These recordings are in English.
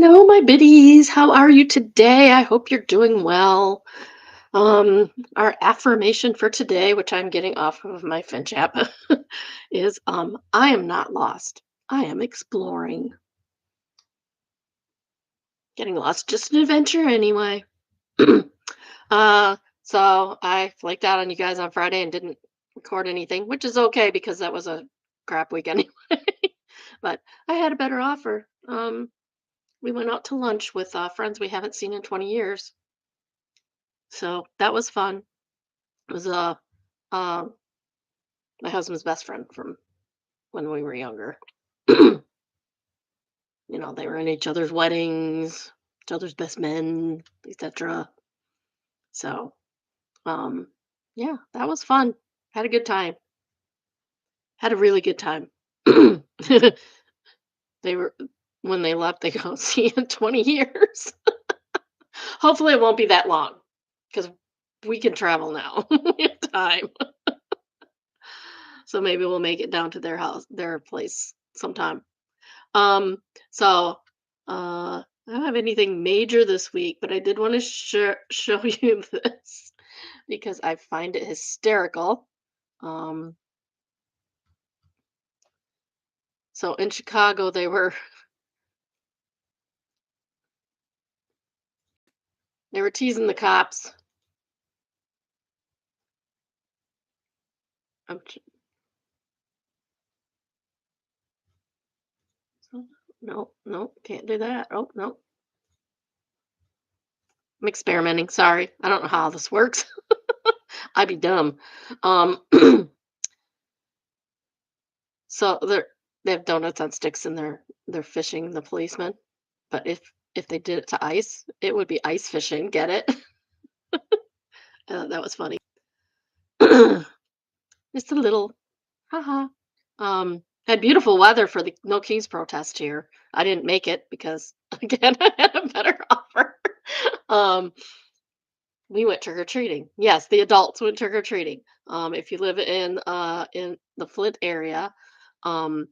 Hello, my biddies. How are you today? I hope you're doing well. Our affirmation for today, which I'm getting off of my Finch app, is I am not lost. I am exploring. Getting lost, just an adventure anyway. So I flaked out on you guys on Friday and didn't record anything, which is okay because that was a crap week anyway. But I had a better offer. We went out to lunch with friends we haven't seen in 20 years. So that was fun. It was uh, my husband's best friend from when we were younger. They were in each other's weddings, each other's best men, etc. So, um, yeah, that was fun. Had a good time. Had a really good time. They were when they left. They go see you in 20 years. Hopefully, it won't be that long because we can travel now. We have time, so maybe we'll make it down to their house, their place sometime. Um, so I don't have anything major this week, but I did want to show you this because I find it hysterical. Um, so in Chicago, they were teasing the cops. I'm, ch- no, no, can't do that. Oh no, I'm experimenting. Sorry, I don't know how this works. I'd be dumb. Um, so they have donuts on sticks and they're fishing the policeman. But if they did it to ice, it would be ice fishing. Get it? That was funny. Just a little, haha. Had beautiful weather for the No Kings protest here. I didn't make it because again I had a better offer. Um, we went trick or treating. Yes, the adults went trick or treating. If you live in the Flint area, um,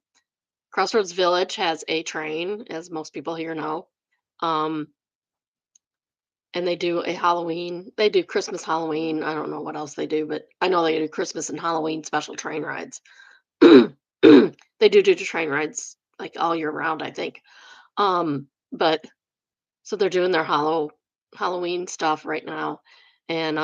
Crossroads Village has a train, as most people here know. Um, and they do a Halloween. They do Christmas, Halloween. I don't know what else they do, but I know they do Christmas and Halloween special train rides. They do train rides like all year round, I think. But so they're doing their Halloween stuff right now, and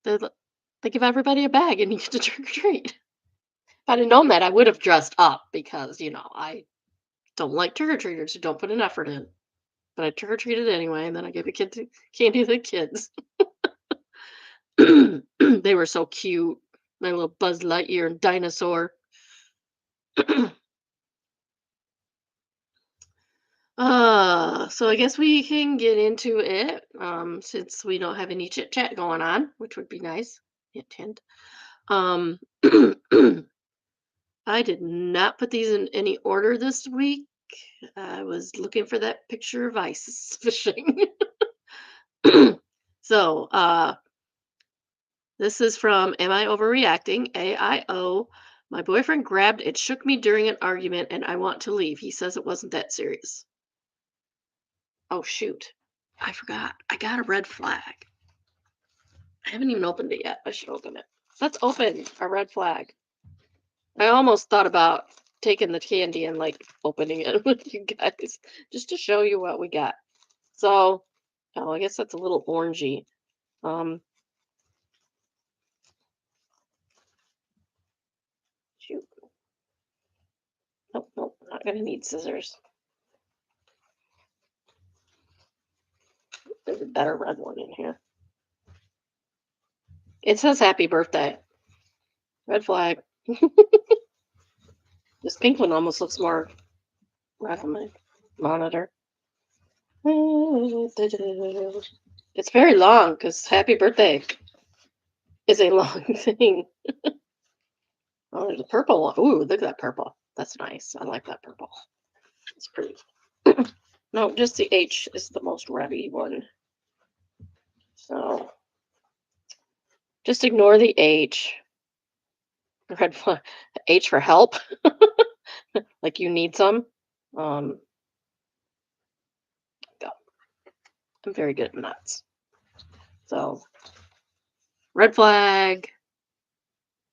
they l- they give everybody a bag, and you get to trick or treat. If I'd have known that, I would have dressed up because I don't like trick or treaters who don't put an effort in. But I trick or treated anyway, and then I gave the kids candy to the kids. They were so cute. My little Buzz Lightyear and dinosaur. So I guess we can get into it, since we don't have any chit chat going on, which would be nice. Hint, hint. Um, I did not put these in any order this week. I was looking for that picture of ice fishing. So, this is from Am I Overreacting? AIO. My boyfriend grabbed and shook me during an argument, and I want to leave. He says it wasn't that serious. Oh, shoot. I forgot. I got a red flag. I haven't even opened it yet. I should open it. Let's open a red flag. I almost thought about taking the candy and like opening it with you guys just to show you what we got. So, oh, I guess that's a little orangey. Um, Shoot. Nope, nope, not gonna need scissors. There's a better red one in here. It says happy birthday. Red flag. This pink one almost looks more red on my monitor. It's very long because happy birthday is a long thing. Oh, there's a purple one. Ooh, look at that purple. That's nice. I like that purple. It's pretty. No, just the H is the most reddy one. So just ignore the H. Red flag. H for help. Like you need some. Um, I'm very good at nuts. So, red flag.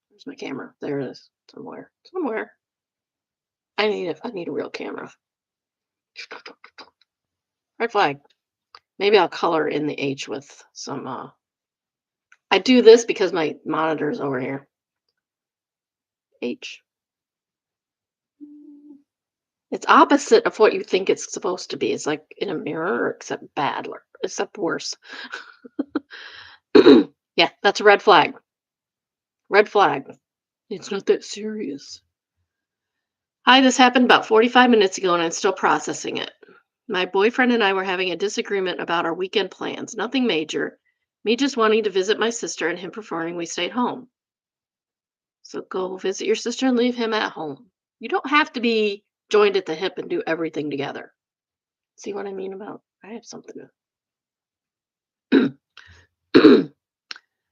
Where's my camera? There it is. Somewhere. Somewhere. I need a real camera. Red flag. Maybe I'll color in the H with some I do this because my monitor's over here. H. It's opposite of what you think it's supposed to be. It's like in a mirror, except bad, except worse. Yeah, that's a red flag. Red flag. It's not that serious. Hi, this happened about 45 minutes ago and I'm still processing it. My boyfriend and I were having a disagreement about our weekend plans. Nothing major. Me just wanting to visit my sister and him preferring we stayed home. So go visit your sister and leave him at home. You don't have to be joined at the hip and do everything together. See what I mean about I have something to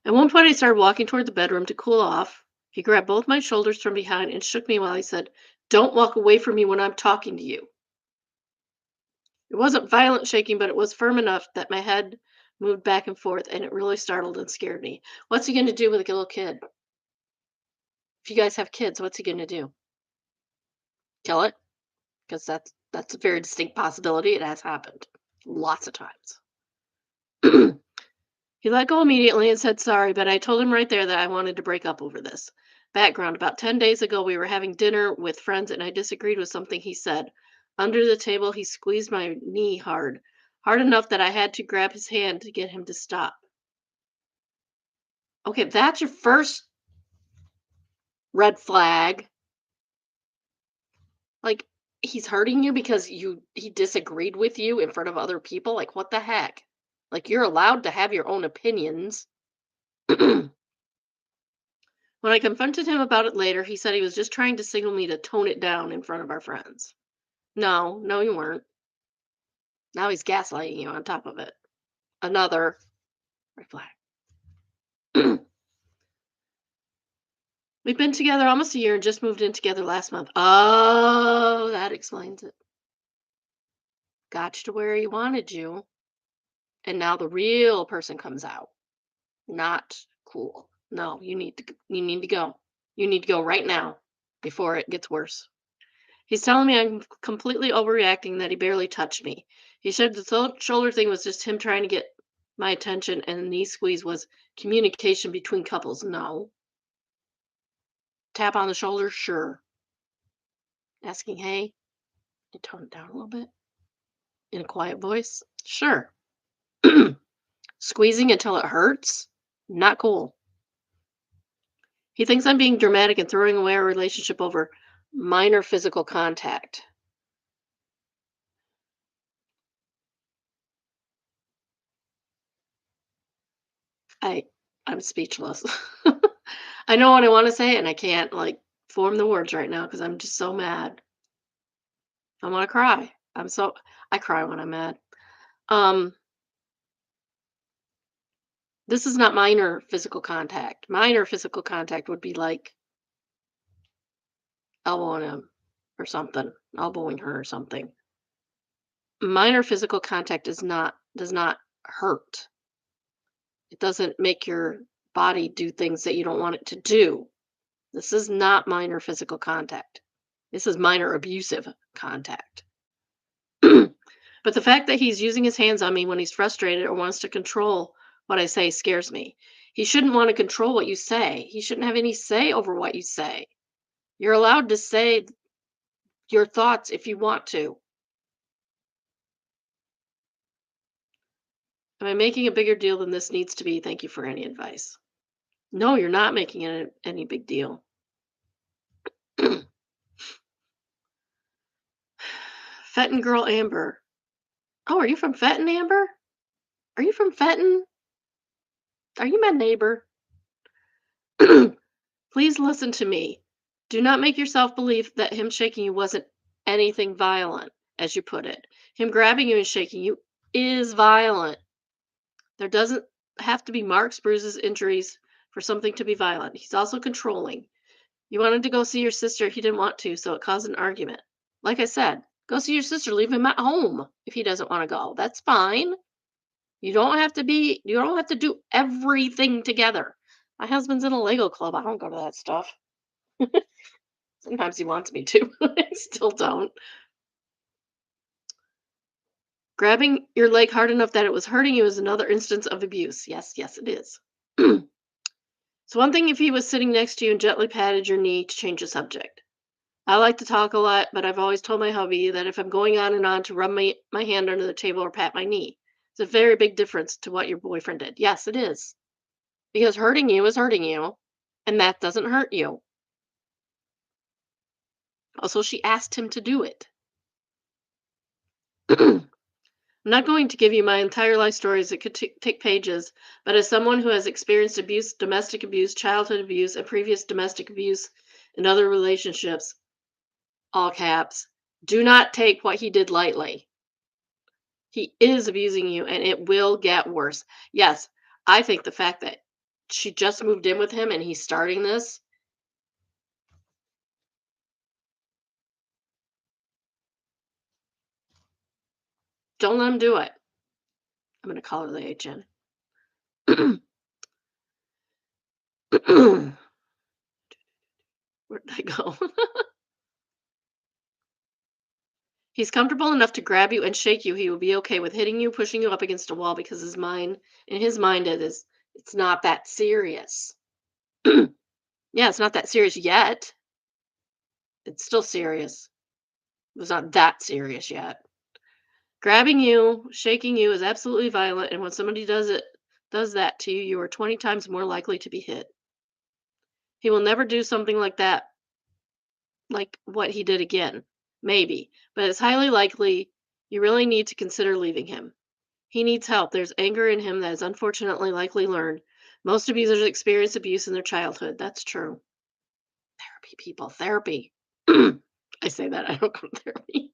At one point I started walking toward the bedroom to cool off. He grabbed both my shoulders from behind and shook me while he said, "Don't walk away from me when I'm talking to you." It wasn't violent shaking, but it was firm enough that my head moved back and forth, and it really startled and scared me. What's he going to do with a little kid? If you guys have kids, what's he going to do? Kill it? Because that's a very distinct possibility. It has happened lots of times. He let go immediately and said sorry, but I told him right there that I wanted to break up over this. Background: about 10 days ago, we were having dinner with friends and I disagreed with something he said. Under the table, he squeezed my knee hard, hard enough that I had to grab his hand to get him to stop. Okay, if that's your first red flag. Like, he's hurting you because he disagreed with you in front of other people. Like, what the heck? Like, you're allowed to have your own opinions. When I confronted him about it later, he said he was just trying to signal me to tone it down in front of our friends. No, no, you weren't. Now he's gaslighting you on top of it. Another red flag. We've been together almost a year and just moved in together last month. Oh, that explains it. Got you to where he wanted you, and now the real person comes out. Not cool. No, you need to go. You need to go right now before it gets worse. He's telling me I'm completely overreacting, that he barely touched me. He said the shoulder thing was just him trying to get my attention, and the knee squeeze was communication between couples. No. Tap on the shoulder, sure. Asking, hey, you tone it down a little bit in a quiet voice, sure. Squeezing until it hurts, not cool. He thinks I'm being dramatic and throwing away our relationship over minor physical contact. I I'm speechless. I know what I want to say and I can't like form the words right now because I'm just so mad. I want to cry. I cry when I'm mad. Um this is not minor physical contact. Minor physical contact would be like elbowing him or something, elbowing her or something. Minor physical contact does not hurt. It doesn't make your body do things that you don't want it to do. This is not minor physical contact. This is minor abusive contact. But the fact that he's using his hands on me when he's frustrated or wants to control what I say scares me. He shouldn't want to control what you say. He shouldn't have any say over what you say. You're allowed to say your thoughts if you want to. Am I making a bigger deal than this needs to be? Thank you for any advice. No, you're not making it any big deal. Fenton girl Amber. Oh, are you from Fenton, Amber? Are you from Fenton? Are you my neighbor? Please listen to me. Do not make yourself believe that him shaking you wasn't anything violent, as you put it. Him grabbing you and shaking you is violent. There doesn't have to be marks, bruises, injuries for something to be violent. He's also controlling. You wanted to go see your sister. He didn't want to, so it caused an argument. Like I said, go see your sister. Leave him at home if he doesn't want to go. That's fine. You don't have to do everything together. My husband's in a Lego club. I don't go to that stuff. Sometimes he wants me to. I still don't. Grabbing your leg hard enough that it was hurting you is another instance of abuse. Yes, yes, it is. It's one thing if he was sitting next to you and gently patted your knee to change the subject. I like to talk a lot, but I've always told my hubby that if I'm going on and on to rub my hand under the table or pat my knee, it's a very big difference to what your boyfriend did. Yes, it is. Because hurting you is hurting you, and that doesn't hurt you. Also, she asked him to do it. I'm not going to give you my entire life stories that could take pages, but as someone who has experienced abuse, domestic abuse, childhood abuse, and previous domestic abuse in other relationships, all caps, do not take what he did lightly. He is abusing you and it will get worse. Yes, I think the fact that she just moved in with him and he's starting this, don't let him do it. I'm going to call her the HN. Where did I go? He's comfortable enough to grab you and shake you. He will be okay with hitting you, pushing you up against a wall because in his mind, it's not that serious. Yeah, it's not that serious yet. It's still serious. It was not that serious yet. Grabbing you, shaking you is absolutely violent, and when somebody does that to you, you are 20 times more likely to be hit. He will never do something like that, like what he did again. Maybe, but it's highly likely you really need to consider leaving him. He needs help. There's anger in him that is unfortunately likely learned. Most abusers experience abuse in their childhood. That's true. Therapy, people, therapy. I say that, I don't go to therapy.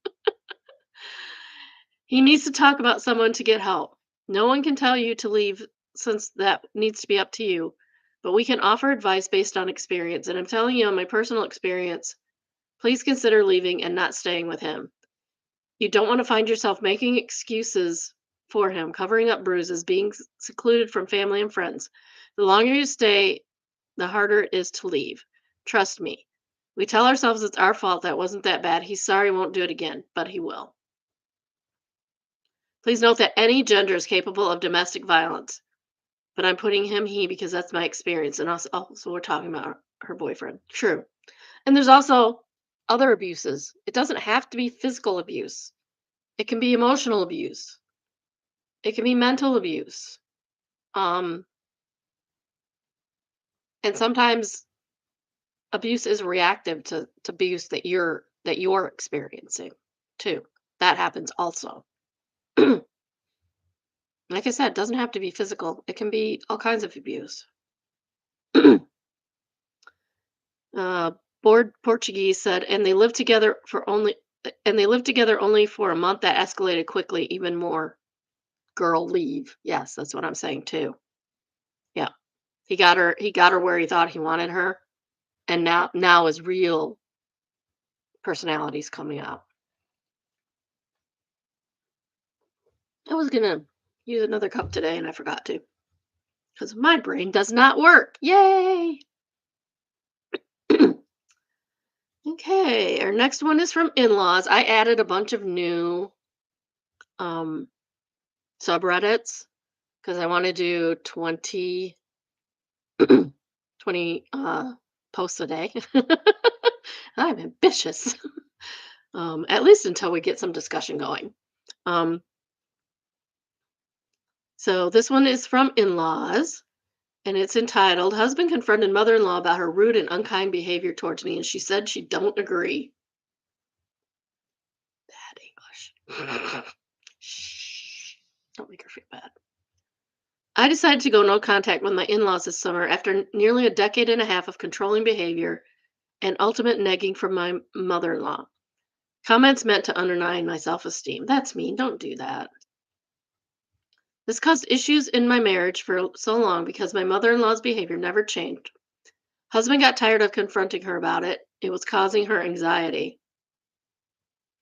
He needs to talk about someone to get help. No one can tell you to leave since that needs to be up to you, but we can offer advice based on experience. And I'm telling you, on my personal experience, please consider leaving and not staying with him. You don't want to find yourself making excuses for him, covering up bruises, being secluded from family and friends. The longer you stay, the harder it is to leave. Trust me. We tell ourselves it's our fault, that wasn't that bad. He's sorry, won't do it again, but he will. Please note that any gender is capable of domestic violence, but I'm putting him he because that's my experience. And also, oh, so we're talking about her boyfriend. True. And there's also other abuses. It doesn't have to be physical abuse. It can be emotional abuse. It can be mental abuse. Um, and sometimes abuse is reactive to abuse that you're experiencing too. That happens also. Like I said, it doesn't have to be physical. It can be all kinds of abuse. uh, Board Portuguese said, and they lived together only for a month. That escalated quickly, even more. Girl, leave. Yes, that's what I'm saying too. Yeah, he got her where he thought he wanted her, and now his real personality's coming out. I was gonna use another cup today, and I forgot to because my brain does not work. Yay! Okay, our next one is from in-laws. I added a bunch of new um subreddits because I want to do 20 posts a day. I'm ambitious. At least until we get some discussion going. Um, so this one is from in-laws, and it's entitled "Husband confronted mother-in-law about her rude and unkind behavior towards me, and she said she don't agree." Bad English. Shh. Don't make her feel bad. I decided to go no contact with my in-laws this summer after nearly a decade and a half of controlling behavior and ultimate negging from my mother-in-law. Comments meant to undermine my self-esteem. That's mean. Don't do that. This caused issues in my marriage for so long because my mother-in-law's behavior never changed. Husband got tired of confronting her about it. It was causing her anxiety.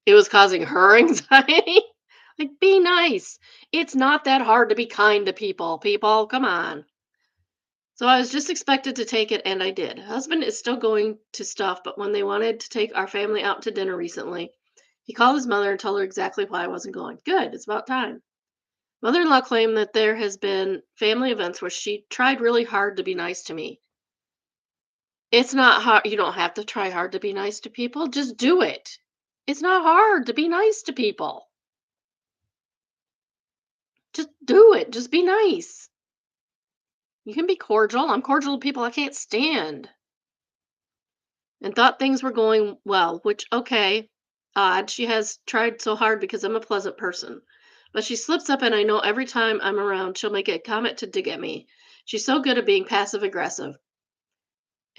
It was causing her anxiety? Like, be nice. It's not that hard to be kind to people. People, come on. So I was just expected to take it, and I did. Husband is still going to stuff, but when they wanted to take our family out to dinner recently, he called his mother and told her exactly why I wasn't going. Good, it's about time. Mother-in-law claimed that there has been family events where she tried really hard to be nice to me. It's not hard. You don't have to try hard to be nice to people. Just do it. It's not hard to be nice to people. Just do it. Just be nice. You can be cordial. I'm cordial to people I can't stand. And thought things were going well, which, okay, odd. She has tried so hard because I'm a pleasant person. But she slips up, and I know every time I'm around, she'll make a comment to dig at me. She's so good at being passive aggressive.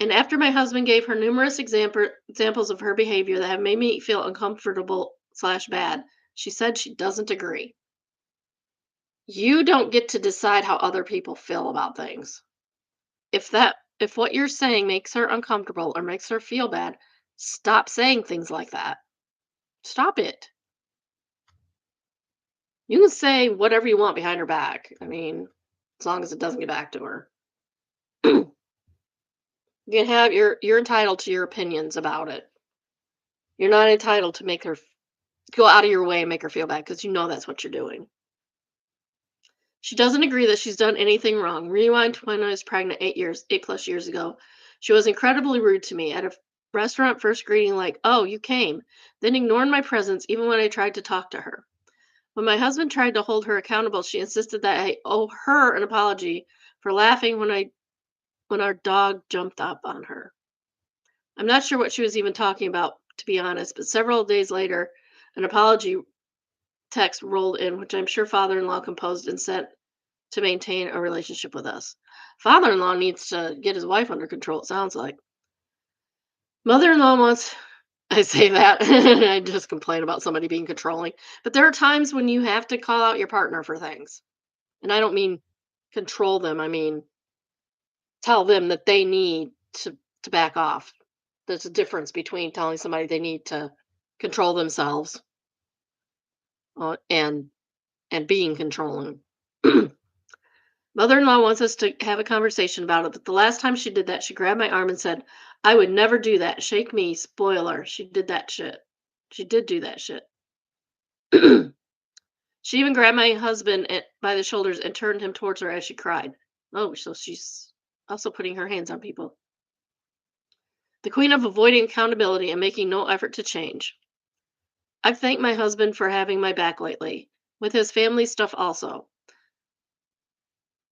And after my husband gave her numerous examples of her behavior that have made me feel uncomfortable slash bad, she said she doesn't agree. You don't get to decide how other people feel about things. If what you're saying makes her uncomfortable or makes her feel bad, stop saying things like that. Stop it. You can say whatever you want behind her back. I mean, as long as it doesn't get back to her. You can have you're entitled to your opinions about it. You're not entitled to make her go out of your way and make her feel bad because you know that's what you're doing. She doesn't agree that she's done anything wrong. Rewind to when I was pregnant 8 plus years ago. She was incredibly rude to me at a restaurant, first greeting like, "Oh, you came," then ignored my presence even when I tried to talk to her. When my husband tried to hold her accountable, she insisted that I owe her an apology for laughing when our dog jumped up on her. I'm not sure what she was even talking about, to be honest, but several days later, an apology text rolled in, which I'm sure father in law composed and sent to maintain a relationship with us. Father in law needs to get his wife under control, it sounds like. Mother in law wants, I say that, I just complain about somebody being controlling. But there are times when you have to call out your partner for things. And I don't mean control them, I mean tell them that they need to back off. There's a difference between telling somebody they need to control themselves and being controlling. Mother-in-law wants us to have a conversation about it, but the last time she did that, she grabbed my arm and said, "I would never do that. Shake me, spoiler. She did that shit. She did do that shit." She even grabbed my husband by the shoulders and turned him towards her as she cried. Oh, so she's also putting her hands on people. The queen of avoiding accountability and making no effort to change. I've thanked my husband for having my back lately, with his family stuff also.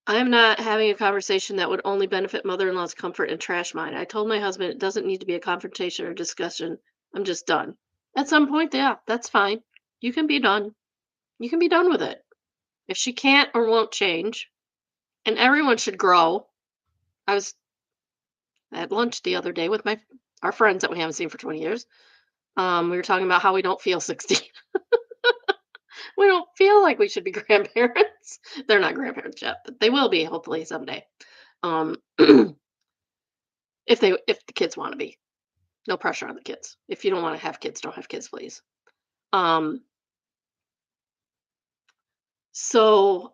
I am not having a conversation that would only benefit mother-in-law's comfort and trash mine. I told my husband it doesn't need to be a confrontation or discussion. I'm just done. At some point, yeah, that's fine. You can be done. You can be done with it. If she can't or won't change, and everyone should grow. I was at lunch the other day with my our friends that we haven't seen for 20 years. We were talking about how we don't feel 60. We don't feel like we should be grandparents. They're not grandparents yet, but they will be hopefully someday. Um, if the kids want to be. No pressure on the kids. If you don't want to have kids, don't have kids, please. Um, so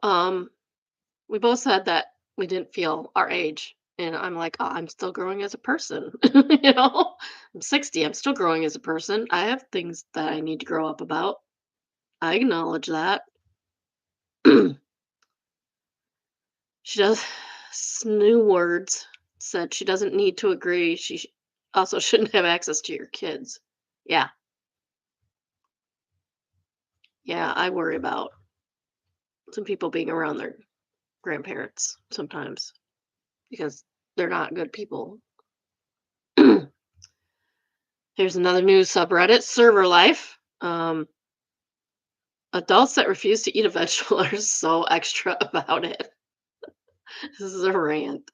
we both said that we didn't feel our age. And I'm like, oh, I'm still growing as a person. I'm 60. I'm still growing as a person. I have things that I need to grow up about. I acknowledge that. She does new words said she doesn't need to agree. Also shouldn't have access to your kids. Yeah. Yeah. I worry about some people being around their grandparents sometimes because they're not good people. Here's another news subreddit, server life. Adults that refuse to eat a vegetable are so extra about it. This is a rant.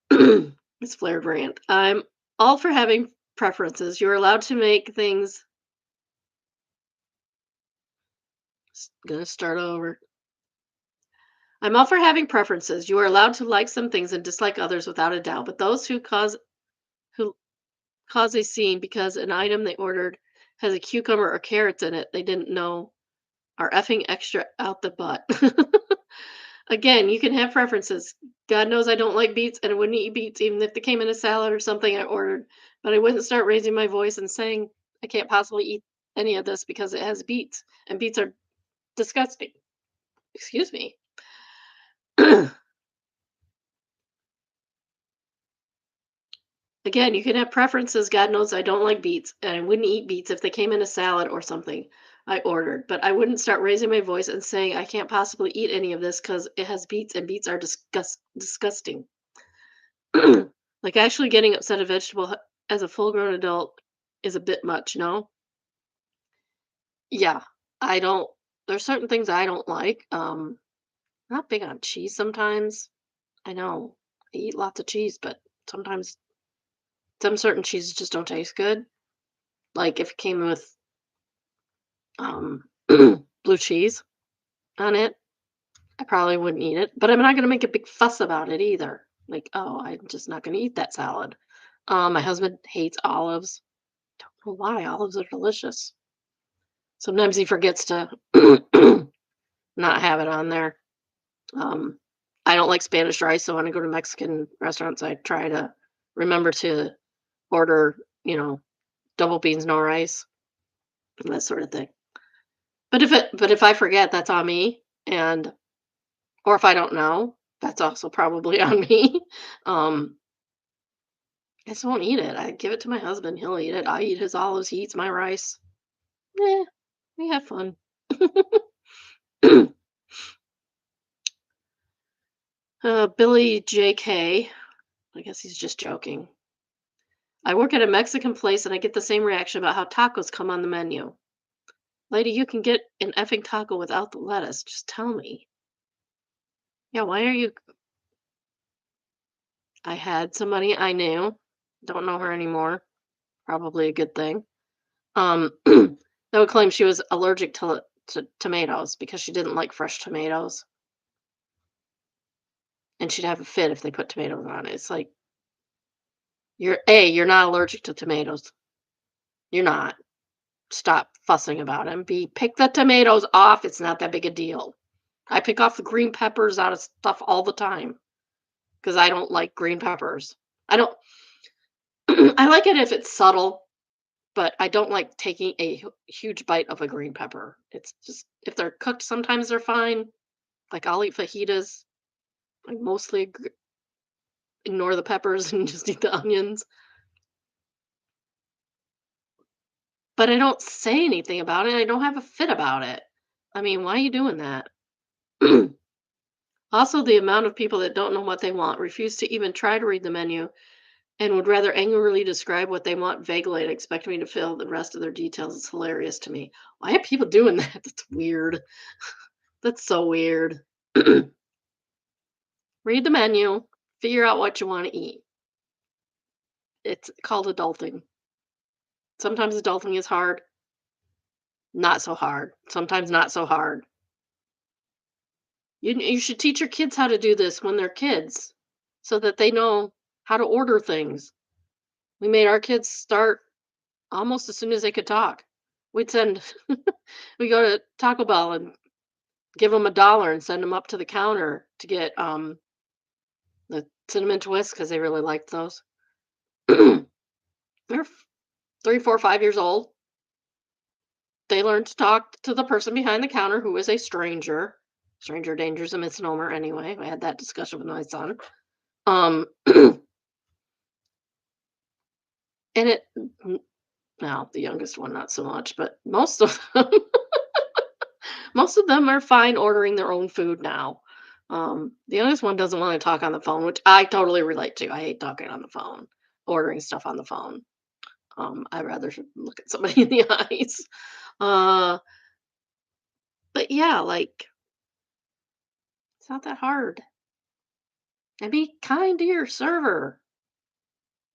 It's flared rant. I'm all for having preferences. You're allowed to make things. Gonna start over. I'm all for having preferences. You are allowed to like some things and dislike others without a doubt. But those who cause a scene because an item they ordered has a cucumber or carrots in it they didn't know are effing extra out the butt. Again, you can have preferences. God knows I don't like beets, and I wouldn't eat beets even if they came in a salad or something I ordered. But I wouldn't start raising my voice and saying I can't possibly eat any of this because it has beets, and beets are disgusting. Excuse me. Again, you can have preferences. God knows I don't like beets, and I wouldn't eat beets if they came in a salad or something I ordered. But I wouldn't start raising my voice and saying I can't possibly eat any of this because it has beets, and beets are disgusting. Like actually getting upset at as a full-grown adult is a bit much, no? Yeah, I don't. There's certain things I don't like. Not big on cheese sometimes. I know I eat lots of cheese, but sometimes some certain cheeses just don't taste good. Like if it came with um blue cheese on it, I probably wouldn't eat it. But I'm not gonna make a big fuss about it either. Like, oh, I'm just not gonna eat that salad. My husband hates olives. Don't know why. Olives are delicious. Sometimes he forgets to not have it on there. Um, I don't like Spanish rice, so when I go to Mexican restaurants, I try to remember to order, double beans, no rice, and that sort of thing. But if I forget, that's on me, and or if I don't know, that's also probably on me. Um, I just won't eat it. I give it to my husband. He'll eat it. I eat his olives. He eats my rice. Eh, we have fun. Billy JK. I guess he's just joking. I work at a Mexican place and I get the same reaction about how tacos come on the menu. Lady, you can get an effing taco without the lettuce. Just tell me. Yeah, why are you? I had somebody I knew, don't know her anymore. Probably a good thing. That would claim she was allergic to tomatoes because she didn't like fresh tomatoes, and she'd have a fit if they put tomatoes on it. It's like you're not allergic to tomatoes. You're not. Stop fussing about it. And B, pick the tomatoes off. It's not that big a deal. I pick off the green peppers out of stuff all the time because I don't like green peppers. I don't. I like it if it's subtle, but I don't like taking a huge bite of a green pepper. It's just if they're cooked, sometimes they're fine. Like I'll eat fajitas. I mostly ignore the peppers and just eat the onions. But I don't say anything about it. I don't have a fit about it. I mean, why are you doing that? Also, the amount of people that don't know what they want, refuse to even try to read the menu, and would rather angrily describe what they want vaguely and expect me to fill the rest of their details is hilarious to me. Why are people doing that? That's weird. That's so weird. Read the menu, figure out what you want to eat. It's called adulting. Sometimes adulting is hard, not so hard. Sometimes not so hard. You should teach your kids how to do this when they're kids so that they know how to order things. We made our kids start almost as soon as they could talk. We'd send we go to Taco Bell and give them $1 and send them up to the counter to get, the cinnamon twists because they really liked those. They're 3, 4, 5 years old. They learn to talk to the person behind the counter who is a stranger. Stranger danger is a misnomer anyway. I had that discussion with my son. And it now the youngest one not so much, but most of them are fine ordering their own food now. The youngest one doesn't want to talk on the phone, which I totally relate to. I hate talking on the phone, ordering stuff on the phone. I'd rather look at somebody in the eyes. Uh, but yeah, like it's not that hard. And be kind to your server.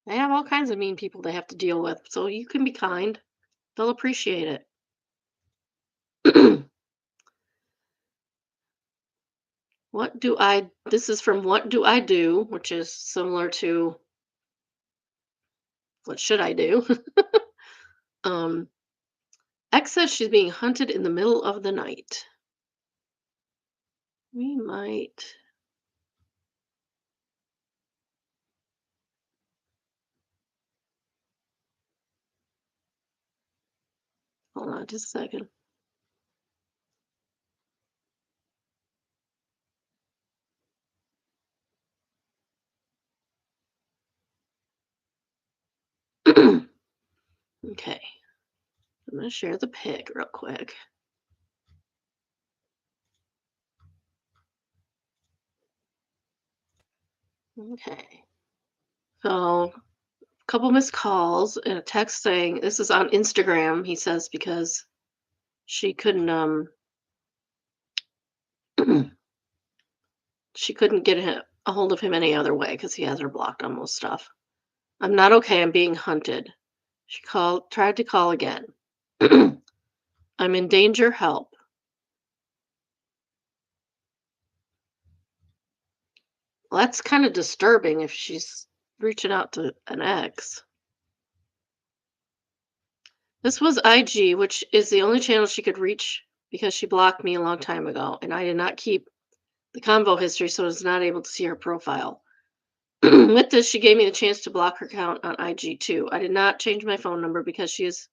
They have all kinds of mean people they have to deal with, so you can be kind. They'll appreciate it. This is from What Do I Do, which is similar to What Should I Do? um, X says she's being hunted in the middle of the night. We might. Hold on just a second. Okay. I'm going to share the pic real quick. Okay. So, a couple missed calls and a text saying this is on Instagram, he says, because she couldn't she couldn't get a hold of him any other way because he has her blocked on most stuff. I'm not okay. I'm being hunted. She tried to call again. I'm in danger. Help. Well, that's kind of disturbing if she's reaching out to an ex. This was IG, which is the only channel she could reach because she blocked me a long time ago, and I did not keep the convo history, so I was not able to see her profile. With this, she gave me the chance to block her account on IG too. I did not change my phone number because she is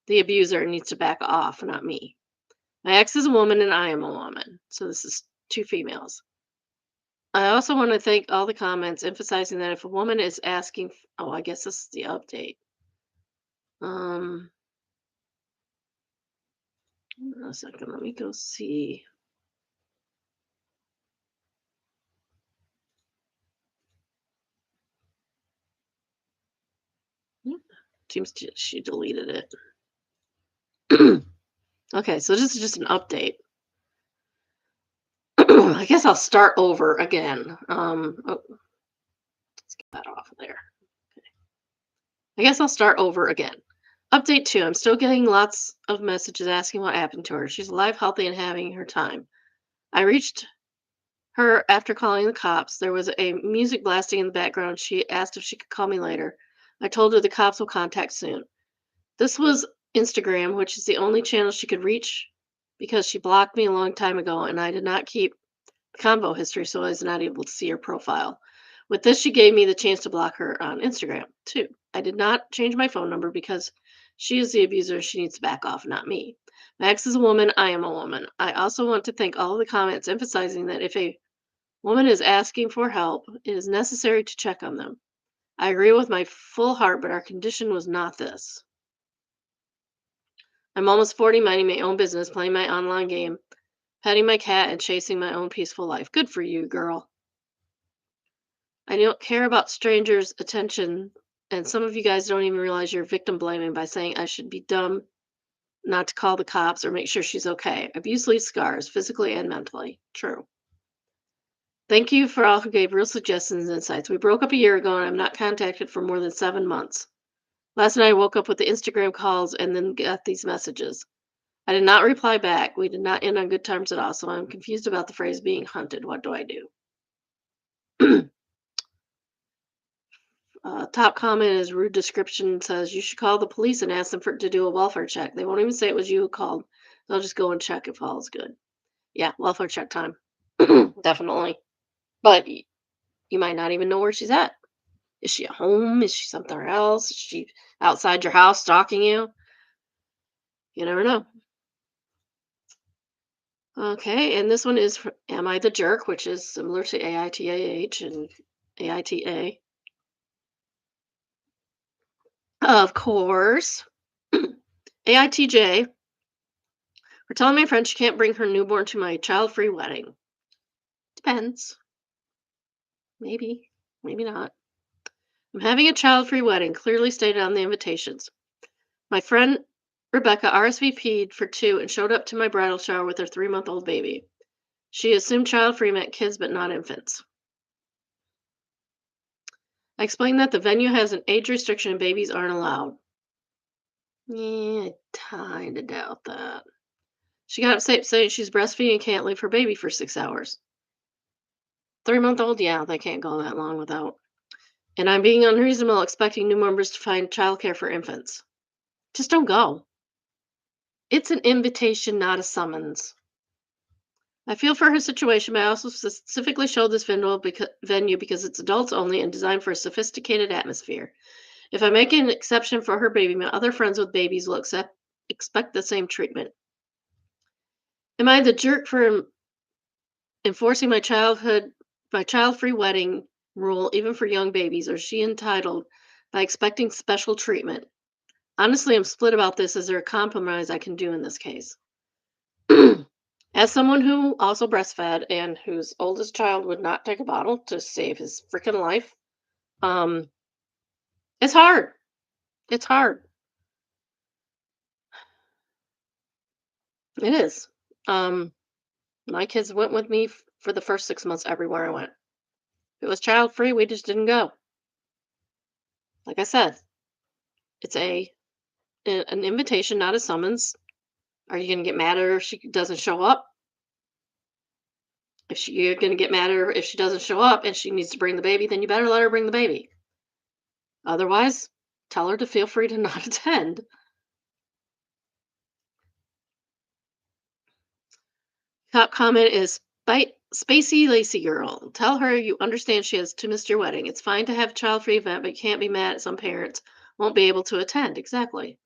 the abuser and needs to back off, not me. My ex is a woman and I am a woman. So this is two females. I also want to thank all the comments emphasizing that if a woman is asking, oh, I guess this is the update. Um, hold on a second, let me go see. Hmm, seems she deleted it. Okay, so this is just an update. I guess I'll start over again. Oh, let's get that off of there. I guess I'll start over again. Update 2. I'm still getting lots of messages asking what happened to her. She's alive, healthy, and having her time. I reached her after calling the cops. There was a music blasting in the background. She asked if she could call me later. I told her the cops will contact soon. This was Instagram, which is the only channel she could reach because she blocked me a long time ago and I did not keep convo history, so I was not able to see her profile. With this, she gave me the chance to block her on Instagram, too. I did not change my phone number because she is the abuser. She needs to back off, not me. My ex is a woman. I am a woman. I also want to thank all of the comments emphasizing that if a woman is asking for help, it is necessary to check on them. I agree with my full heart, but our condition was not this. I'm almost 40, minding my own business, playing my online game, petting my cat, and chasing my own peaceful life. Good for you, girl. I don't care about strangers' attention, and some of you guys don't even realize you're victim blaming by saying I should be dumb not to call the cops or make sure she's okay. Abuse leaves scars, physically and mentally. True. Thank you for all who gave real suggestions and insights. We broke up a year ago and I'm not contacted for more than 7 months. Last night I woke up with the Instagram calls and then got these messages. I did not reply back. We did not end on good terms at all, so I'm confused about the phrase being hunted. What do I do? Top comment is rude description says you should call the police and ask them to do a welfare check. They won't even say it was you who called. They'll just go and check if all is good. Yeah, welfare check time. Definitely. But you might not even know where she's at. Is she at home? Is she somewhere else? Is she outside your house stalking you? You never know. Okay, and this one is Am I the Jerk, which is similar to AITAH and AITA. Of course. AITJ, for telling my friend she can't bring her newborn to my child free wedding. Depends. Maybe. Maybe not. I'm having a child free wedding, clearly stated on the invitations. My friend Rebecca RSVP'd for two and showed up to my bridal shower with her 3-month-old baby. She assumed child free meant kids but not infants. I explained that the venue has an age restriction and babies aren't allowed. Yeah, I kinda doubt that. She got upset saying she's breastfeeding and can't leave her baby for 6 hours. 3-month-old, yeah, they can't go that long without. And I'm being unreasonable expecting new members to find childcare for infants. Just don't go. It's an invitation, not a summons. I feel for her situation, but I also specifically showed this venue because it's adults only and designed for a sophisticated atmosphere. If I make an exception for her baby, my other friends with babies will expect the same treatment. Am I the jerk for enforcing my child-free wedding rule even for young babies, or is she entitled by expecting special treatment? Honestly, I'm split about this. Is there a compromise I can do in this case? As someone who also breastfed and whose oldest child would not take a bottle to save his freaking life, um, it's hard. It's hard. It is. Um, my kids went with me for the first 6 months everywhere I went. If it was child free, we just didn't go. Like I said, it's an invitation, not a summons. Are you going to get mad at her if she doesn't show up? You're going to get mad at her if she doesn't show up and she needs to bring the baby, then you better let her bring the baby. Otherwise, tell her to feel free to not attend. Top comment is Spacey Lacy girl. Tell her you understand she has to miss your wedding. It's fine to have a child-free event, but you can't be mad at some parents won't be able to attend. Exactly.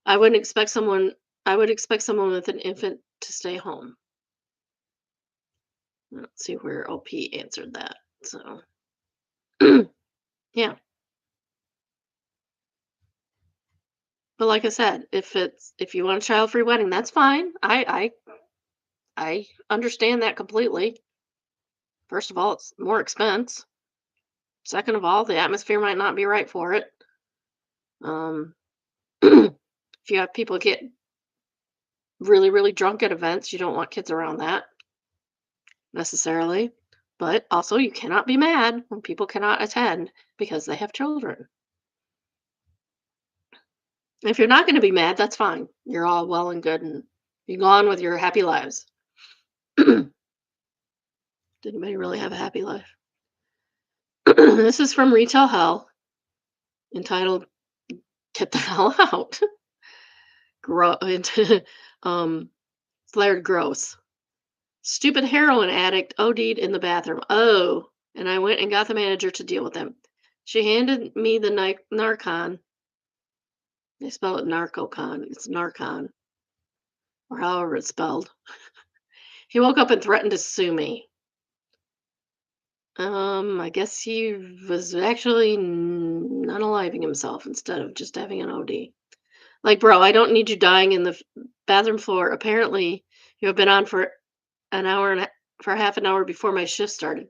I wouldn't expect someone I would expect someone with an infant to stay home. Let's see where OP answered that. So yeah. But like I said, if you want a child-free wedding, that's fine. I understand that completely. First of all, it's more expense. Second of all, the atmosphere might not be right for it. Um, if you have people get really, really drunk at events, you don't want kids around that necessarily. But also, you cannot be mad when people cannot attend because they have children. If you're not going to be mad, that's fine. You're all well and good and you go on with your happy lives. Did anybody really have a happy life? This is from Retail Hell entitled Get the Hell Out. Into flared gross. Stupid heroin addict OD'd in the bathroom. Oh, and I went and got the manager to deal with him. She handed me the Narcon. They spell it Narcocon. It's Narcon, or however it's spelled. He woke up and threatened to sue me. I guess he was actually unaliving himself instead of just having an OD. Like, bro, I don't need you dying in the bathroom floor. Apparently, you have been on for an hour and for half an hour before my shift started.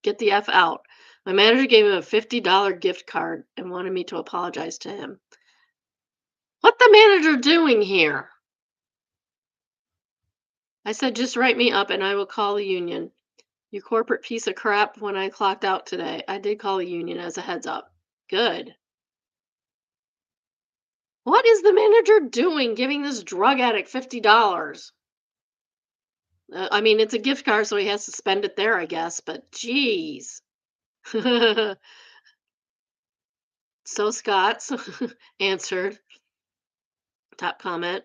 Get the F out. My manager gave him a $50 gift card and wanted me to apologize to him. What the manager doing here? I said, just write me up and I will call the union. You corporate piece of crap when I clocked out today. I did call the union as a heads up. Good. What is the manager doing giving this drug addict $50? I mean, it's a gift card, so he has to spend it there, I guess, but geez. So Scott's answered. Top comment.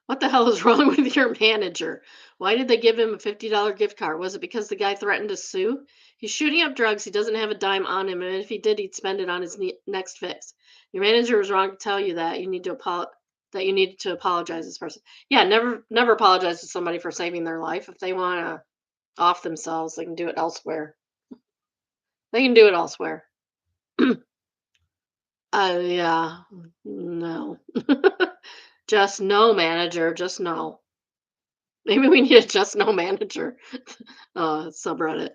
What the hell is wrong with your manager? Why did they give him a $50 gift card? Was it because the guy threatened to sue? He's shooting up drugs. He doesn't have a dime on him, and if he did, he'd spend it on his next fix. Your manager was wrong to tell you that. You needed to apologize to this person. Yeah, never apologize to somebody for saving their life. If they want to off themselves, they can do it elsewhere. They can do it elsewhere. Yeah, no. Just no, manager. Just no. Maybe we need a just no manager subreddit.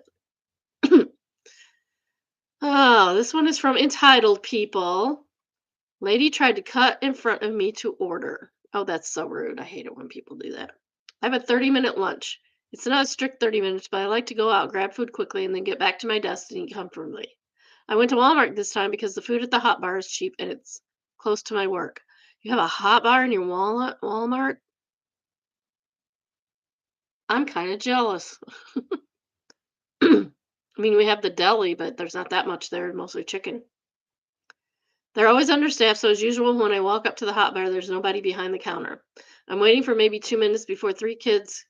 Oh, this one is from Entitled People. Lady tried to cut in front of me to order. Oh, that's so rude. I hate it when people do that. I have a 30-minute lunch. It's not a strict 30 minutes, but I like to go out, grab food quickly, and then get back to my desk and eat comfortably. I went to Walmart this time because the food at the hot bar is cheap and it's close to my work. You have a hot bar in your Walmart? I'm kind of jealous. I mean, we have the deli, but there's not that much there, mostly chicken. They're always understaffed, so as usual, when I walk up to the hot bar, there's nobody behind the counter. I'm waiting for maybe 2 minutes before three kids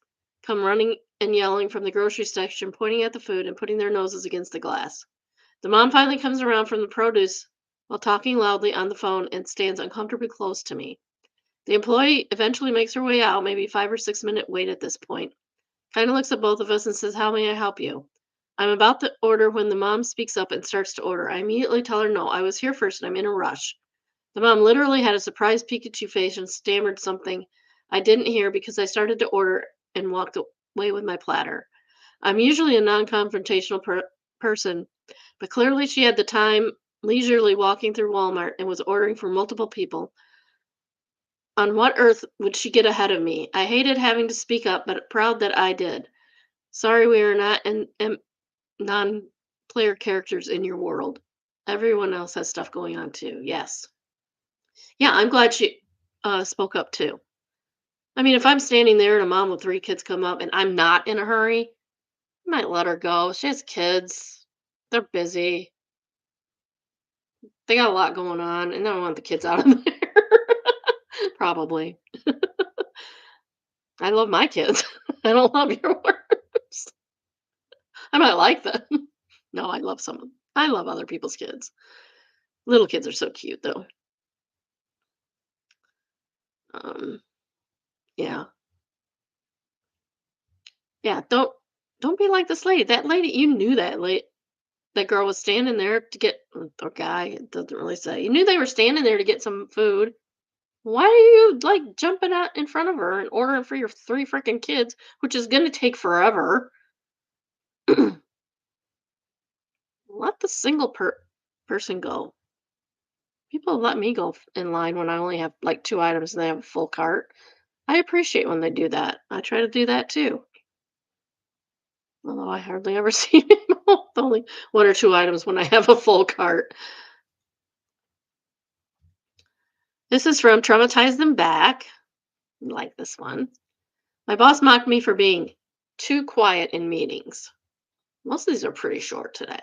come running and yelling from the grocery section, pointing at the food and putting their noses against the glass. The mom finally comes around from the produce while talking loudly on the phone and stands uncomfortably close to me. The employee eventually makes her way out, maybe 5 or 6 minute wait at this point. Kind of looks at both of us and says, "How may I help you?" I'm about to order when the mom speaks up and starts to order. I immediately tell her no, I was here first and I'm in a rush. The mom literally had a surprised Pikachu face and stammered something I didn't hear because I started to order and walked away with my platter. I'm usually a non confrontational person, but clearly she had the time leisurely walking through Walmart and was ordering for multiple people. On what earth would she get ahead of me? I hated having to speak up, but proud that I did. Sorry, we are not non player characters in your world. Everyone else has stuff going on too. Yes. Yeah, I'm glad she spoke up too. I mean, if I'm standing there and a mom with three kids come up and I'm not in a hurry, I might let her go. She has kids. They're busy. They got a lot going on, and I don't want the kids out of there. Probably. I love my kids. I don't love yours. I might like them. No, I love some. I love other people's kids. Little kids are so cute, though. Um, yeah, yeah. Don't be like this lady. That lady, you knew that girl was standing there to get, or guy. It doesn't really say. You knew they were standing there to get some food. Why are you like jumping out in front of her and ordering for your three freaking kids, which is going to take forever? Let the single person go. People let me go in line when I only have like two items and they have a full cart. I appreciate when they do that. I try to do that too. Although I hardly ever see people with only one or two items when I have a full cart. This is from Traumatize Them Back. I like this one. My boss mocked me for being too quiet in meetings. Most of these are pretty short today.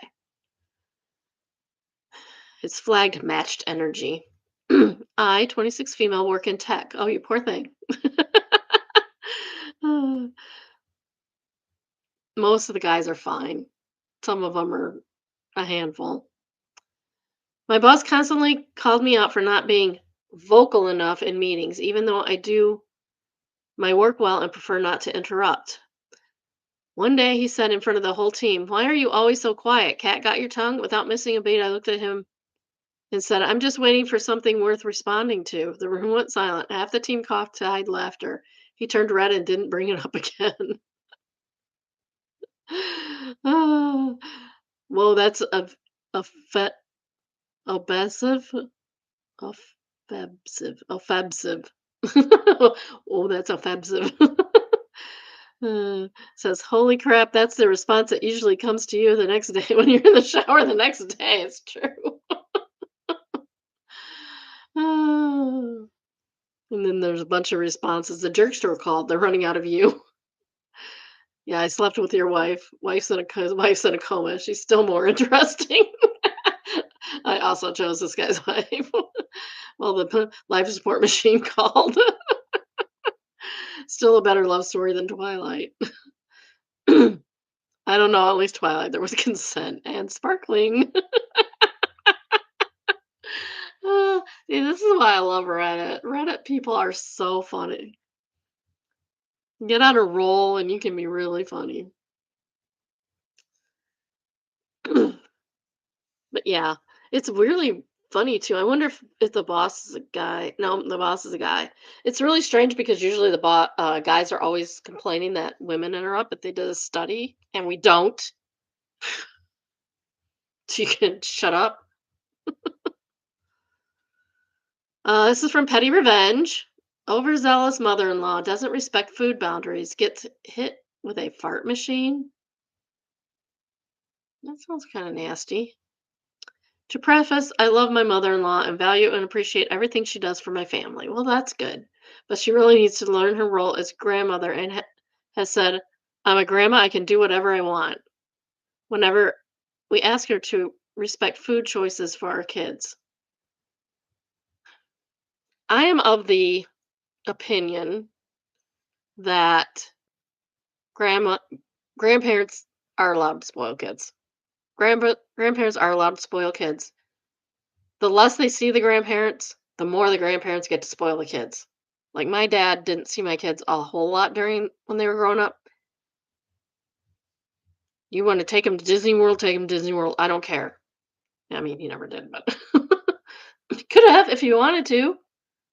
It's flagged matched energy. I, 26 female, work in tech. Oh, you poor thing. Uh, Most of the guys are fine. Some of them are a handful. My boss constantly called me out for not being vocal enough in meetings, even though I do my work well and prefer not to interrupt. One day he said in front of the whole team, "Why are you always so quiet? Cat got your tongue?" Without missing a beat, I looked at him and said, "I'm just waiting for something worth responding to." The room went silent. Half the team coughed to hide laughter. He turned red and didn't bring it up again. Oh, well, that's a fe- obsessive, offensive. Oh, that's offensive. Says, "Holy crap, that's the response that usually comes to you the next day when you're in the shower the next day." It's true. Oh. And then there's a bunch of responses. The jerk store called. They're running out of you. Yeah, I slept with your wife. Wife's in a coma. She's still more interesting. I also chose this guy's wife. Well, the life support machine called. Still a better love story than Twilight. I don't know. At least Twilight, there was consent and sparkling. See, this is why I love Reddit. Reddit people are so funny. Get on a roll and you can be really funny. But yeah, it's really funny too. I wonder if the boss is a guy. No, the boss is a guy. It's really strange because usually the guys are always complaining that women interrupt, but they did a study and we don't. So you can shut up. This is from Petty Revenge. Overzealous mother-in-law doesn't respect food boundaries. Gets hit with a fart machine. That sounds kind of nasty. To preface, I love my mother in law and value and appreciate everything she does for my family. Well, that's good. But she really needs to learn her role as grandmother and has said, "I'm a grandma, I can do whatever I want," whenever we ask her to respect food choices for our kids. I am of the opinion that grandma grandparents are allowed to spoil kids. Grandparents are allowed to spoil kids. The less they see the grandparents, the more the grandparents get to spoil the kids. Like my dad didn't see my kids a whole lot during when they were growing up. You want to take them to Disney World, take them to Disney World. I don't care. I mean, he never did, but he could have if he wanted to.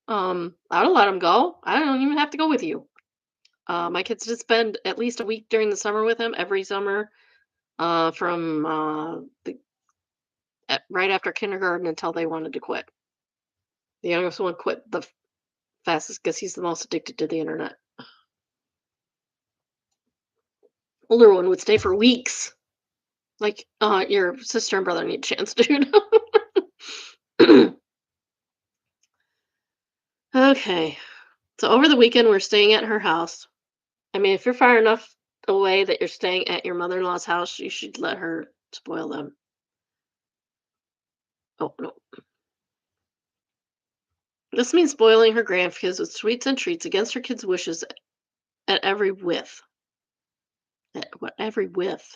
I would have let him go. I don't even have to go with you. My kids did spend at least a week during the summer with him every summer, from right after kindergarten until they wanted to quit. The youngest one quit the fastest because he's the most addicted to the internet. Older one would stay for weeks, like your sister and brother need a chance, dude. Okay, so over the weekend we're staying at her house. I mean, if you're far enough away that you're staying at your mother-in-law's house, you should let her spoil them. Oh no, this means spoiling her grandkids with sweets and treats against her kids' wishes at every whiff. At what every whiff.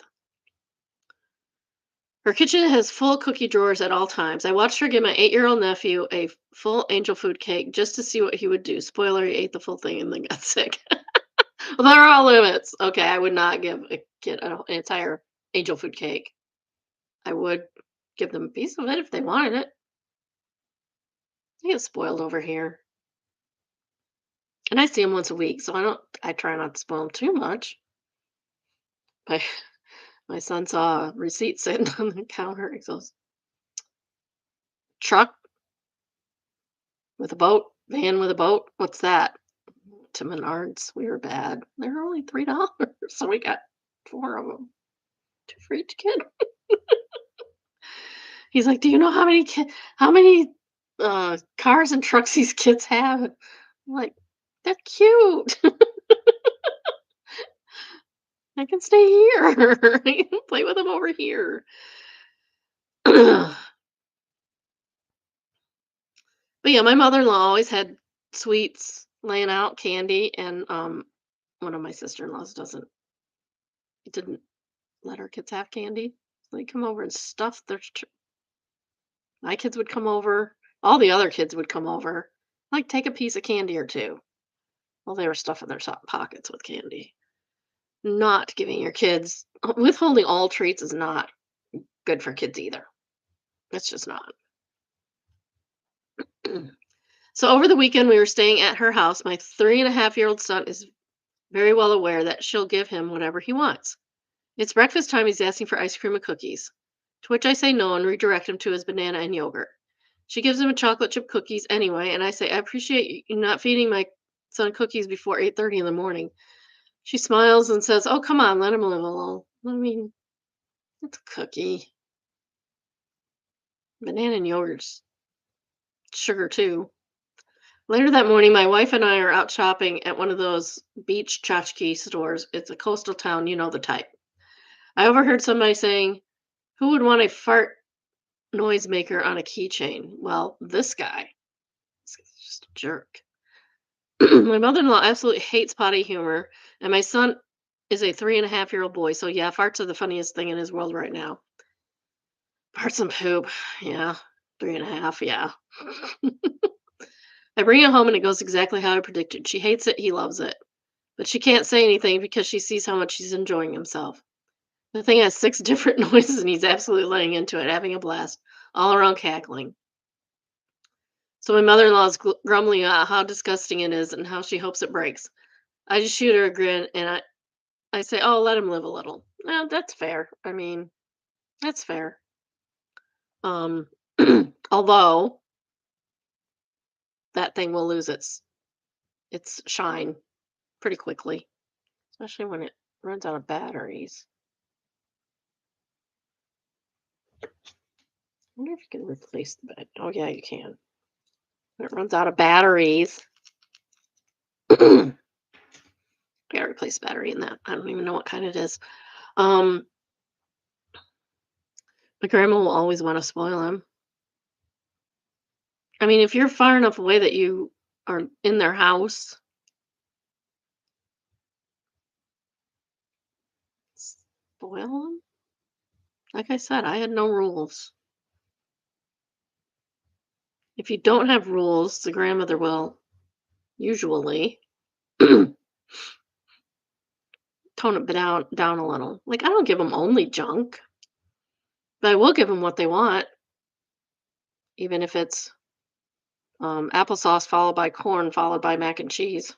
Her kitchen has full cookie drawers at all times. I watched her give my 8-year-old nephew a full angel food cake just to see what he would do. Spoiler, he ate the full thing and then got sick. Well, there are all limits. Okay, I would not give a kid an entire angel food cake. I would give them a piece of it if they wanted it. They get spoiled over here. And I see him once a week, so I try not to spoil him too much. My my son saw a receipt sitting on the counter. He goes, "Truck with a boat, van with a boat. What's that?" To Menards. We were bad. They were only $3, so we got 4 of them. 2 for each kid. He's like, "Do you know how many, cars and trucks these kids have?" I'm like, "They're cute. I can stay here. I can play with them over here." But yeah, my mother-in-law always had sweets laying out, candy, and one of my sister-in-laws didn't let her kids have candy. They come over and stuff my kids would come over, all the other kids would come over, like take a piece of candy or two. Well, they were stuffing their pockets with candy. Not giving your kids withholding all treats is not good for kids either. It's just not. So over the weekend, we were staying at her house. My 3.5-year-old son is very well aware that she'll give him whatever he wants. It's breakfast time. He's asking for ice cream and cookies, to which I say no and redirect him to his banana and yogurt. She gives him a chocolate chip cookies anyway, and I say, "I appreciate you not feeding my son cookies before 8:30 in the morning." She smiles and says, "Oh, come on, let him live alone." I mean, it's a cookie. Banana and yogurt's sugar too. Later that morning, my wife and I are out shopping at one of those beach tchotchke stores. It's a coastal town, you know the type. I overheard somebody saying, "Who would want a fart noisemaker on a keychain?" Well, this guy is just a jerk. My mother-in-law absolutely hates potty humor, and my son is a 3.5-year-old boy. So yeah, farts are the funniest thing in his world right now. Farts and poop, yeah. 3.5, yeah. I bring it home and it goes exactly how I predicted. She hates it, he loves it. But she can't say anything because she sees how much he's enjoying himself. The thing has 6 different noises and he's absolutely laying into it, having a blast, all around cackling. So my mother-in-law is grumbling about how disgusting it is and how she hopes it breaks. I just shoot her a grin and I say, "Oh, let him live a little." No, that's fair. I mean, that's fair. Um, although that thing will lose its shine pretty quickly, especially when it runs out of batteries. I wonder if you can replace the bat. Oh yeah, you can. When it runs out of batteries, gotta replace battery in that. I don't even know what kind it is. Um, my grandma will always want to spoil him. I mean, if you're far enough away that you or in their house. Spoil them? Like I said, I had no rules. If you don't have rules, the grandmother will usually tone it down a little. Like I don't give them only junk, but I will give them what they want, even if it's applesauce followed by corn followed by mac and cheese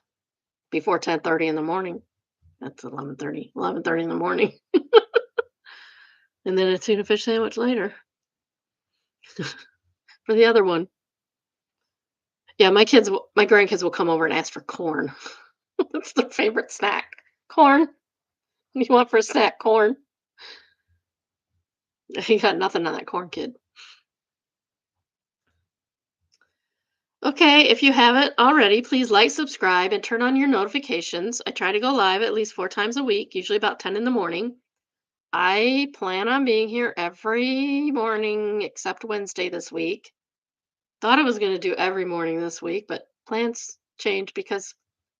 before 10:30 in the morning. That's 11:30 in the morning, and then a tuna fish sandwich later for the other one. Yeah, my grandkids will come over and ask for corn. That's their favorite snack. Corn. You want for a snack? Corn. You got nothing on that corn, kid. Okay, if you haven't already, please like, subscribe, and turn on your notifications. I try to go live at least 4 times a week, usually about 10 in the morning. I plan on being here every morning except Wednesday this week. Thought I was going to do every morning this week, but plans changed because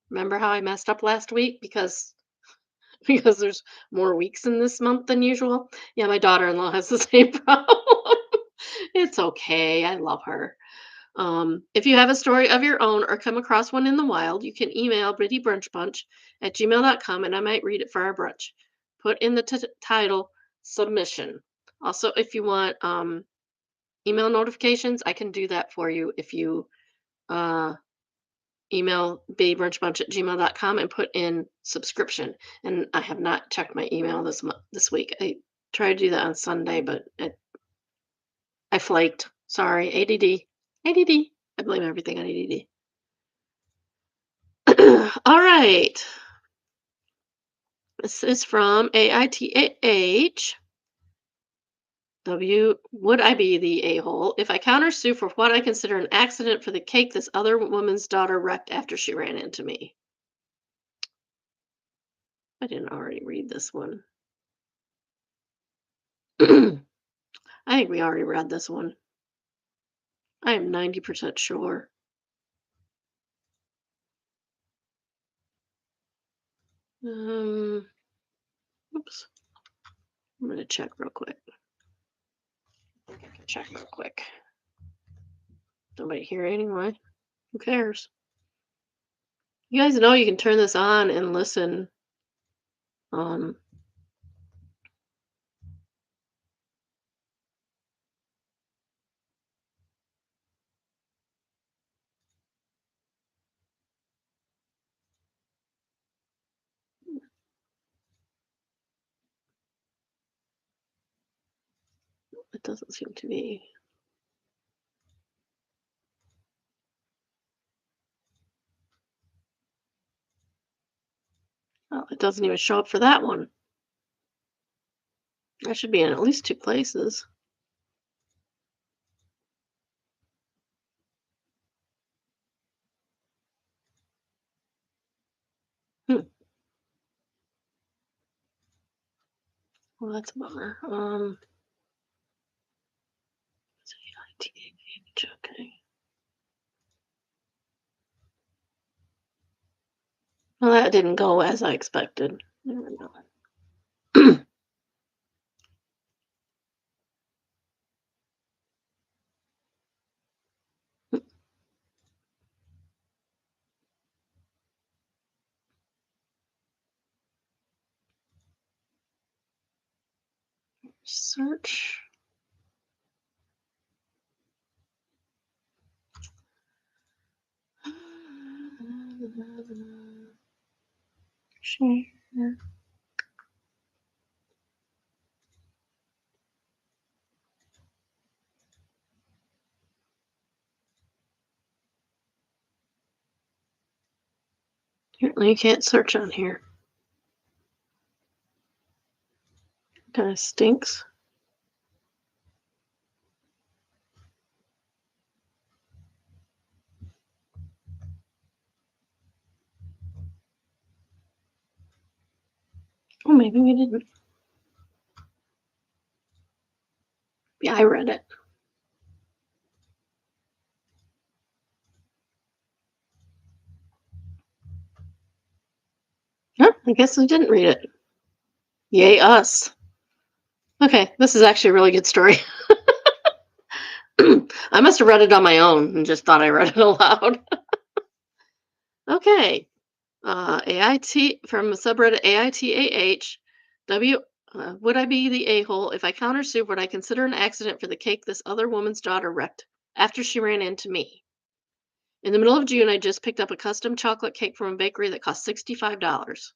remember how I messed up last week because because there's more weeks in this month than usual. Yeah, my daughter-in-law has the same problem. It's okay. I love her. If you have a story of your own or come across one in the wild, you can email briddybrunchbunch@gmail.com and I might read it for our brunch. Put in the title submission. Also, if you want email notifications, I can do that for you if you uh, email biddybrunchbunch@gmail.com and put in subscription. And I have not checked my email this week. I tried to do that on Sunday, but I flaked. Sorry, ADD. ADD. I blame everything on ADD. All right. This is from AITAH. Would I be the a-hole if I counter sue for what I consider an accident for the cake this other woman's daughter wrecked after she ran into me? I didn't already read this one. I think we already read this one. I am 90% sure. Um, oops. I'm going to check real quick. I think I can check real quick. Nobody here anyway. Who cares? You guys know you can turn this on and listen. Um, it doesn't seem to be. Oh, it doesn't even show up for that one. I should be in at least two places. Hmm. Well, that's a bummer. Okay. Well, that didn't go as I expected. Never mind. Search. Share. Apparently, you can't search on here. Kind of stinks. Oh, maybe we didn't. Yeah, I read it. I guess I didn't read it. Yay, us. Okay, this is actually a really good story. I must have read it on my own and just thought I read it aloud. Okay. AIT from a subreddit AITAH. W. Would I be the a hole if I countersued what I consider an accident for the cake this other woman's daughter wrecked after she ran into me? In the middle of June, I just picked up a custom chocolate cake from a bakery that cost $65.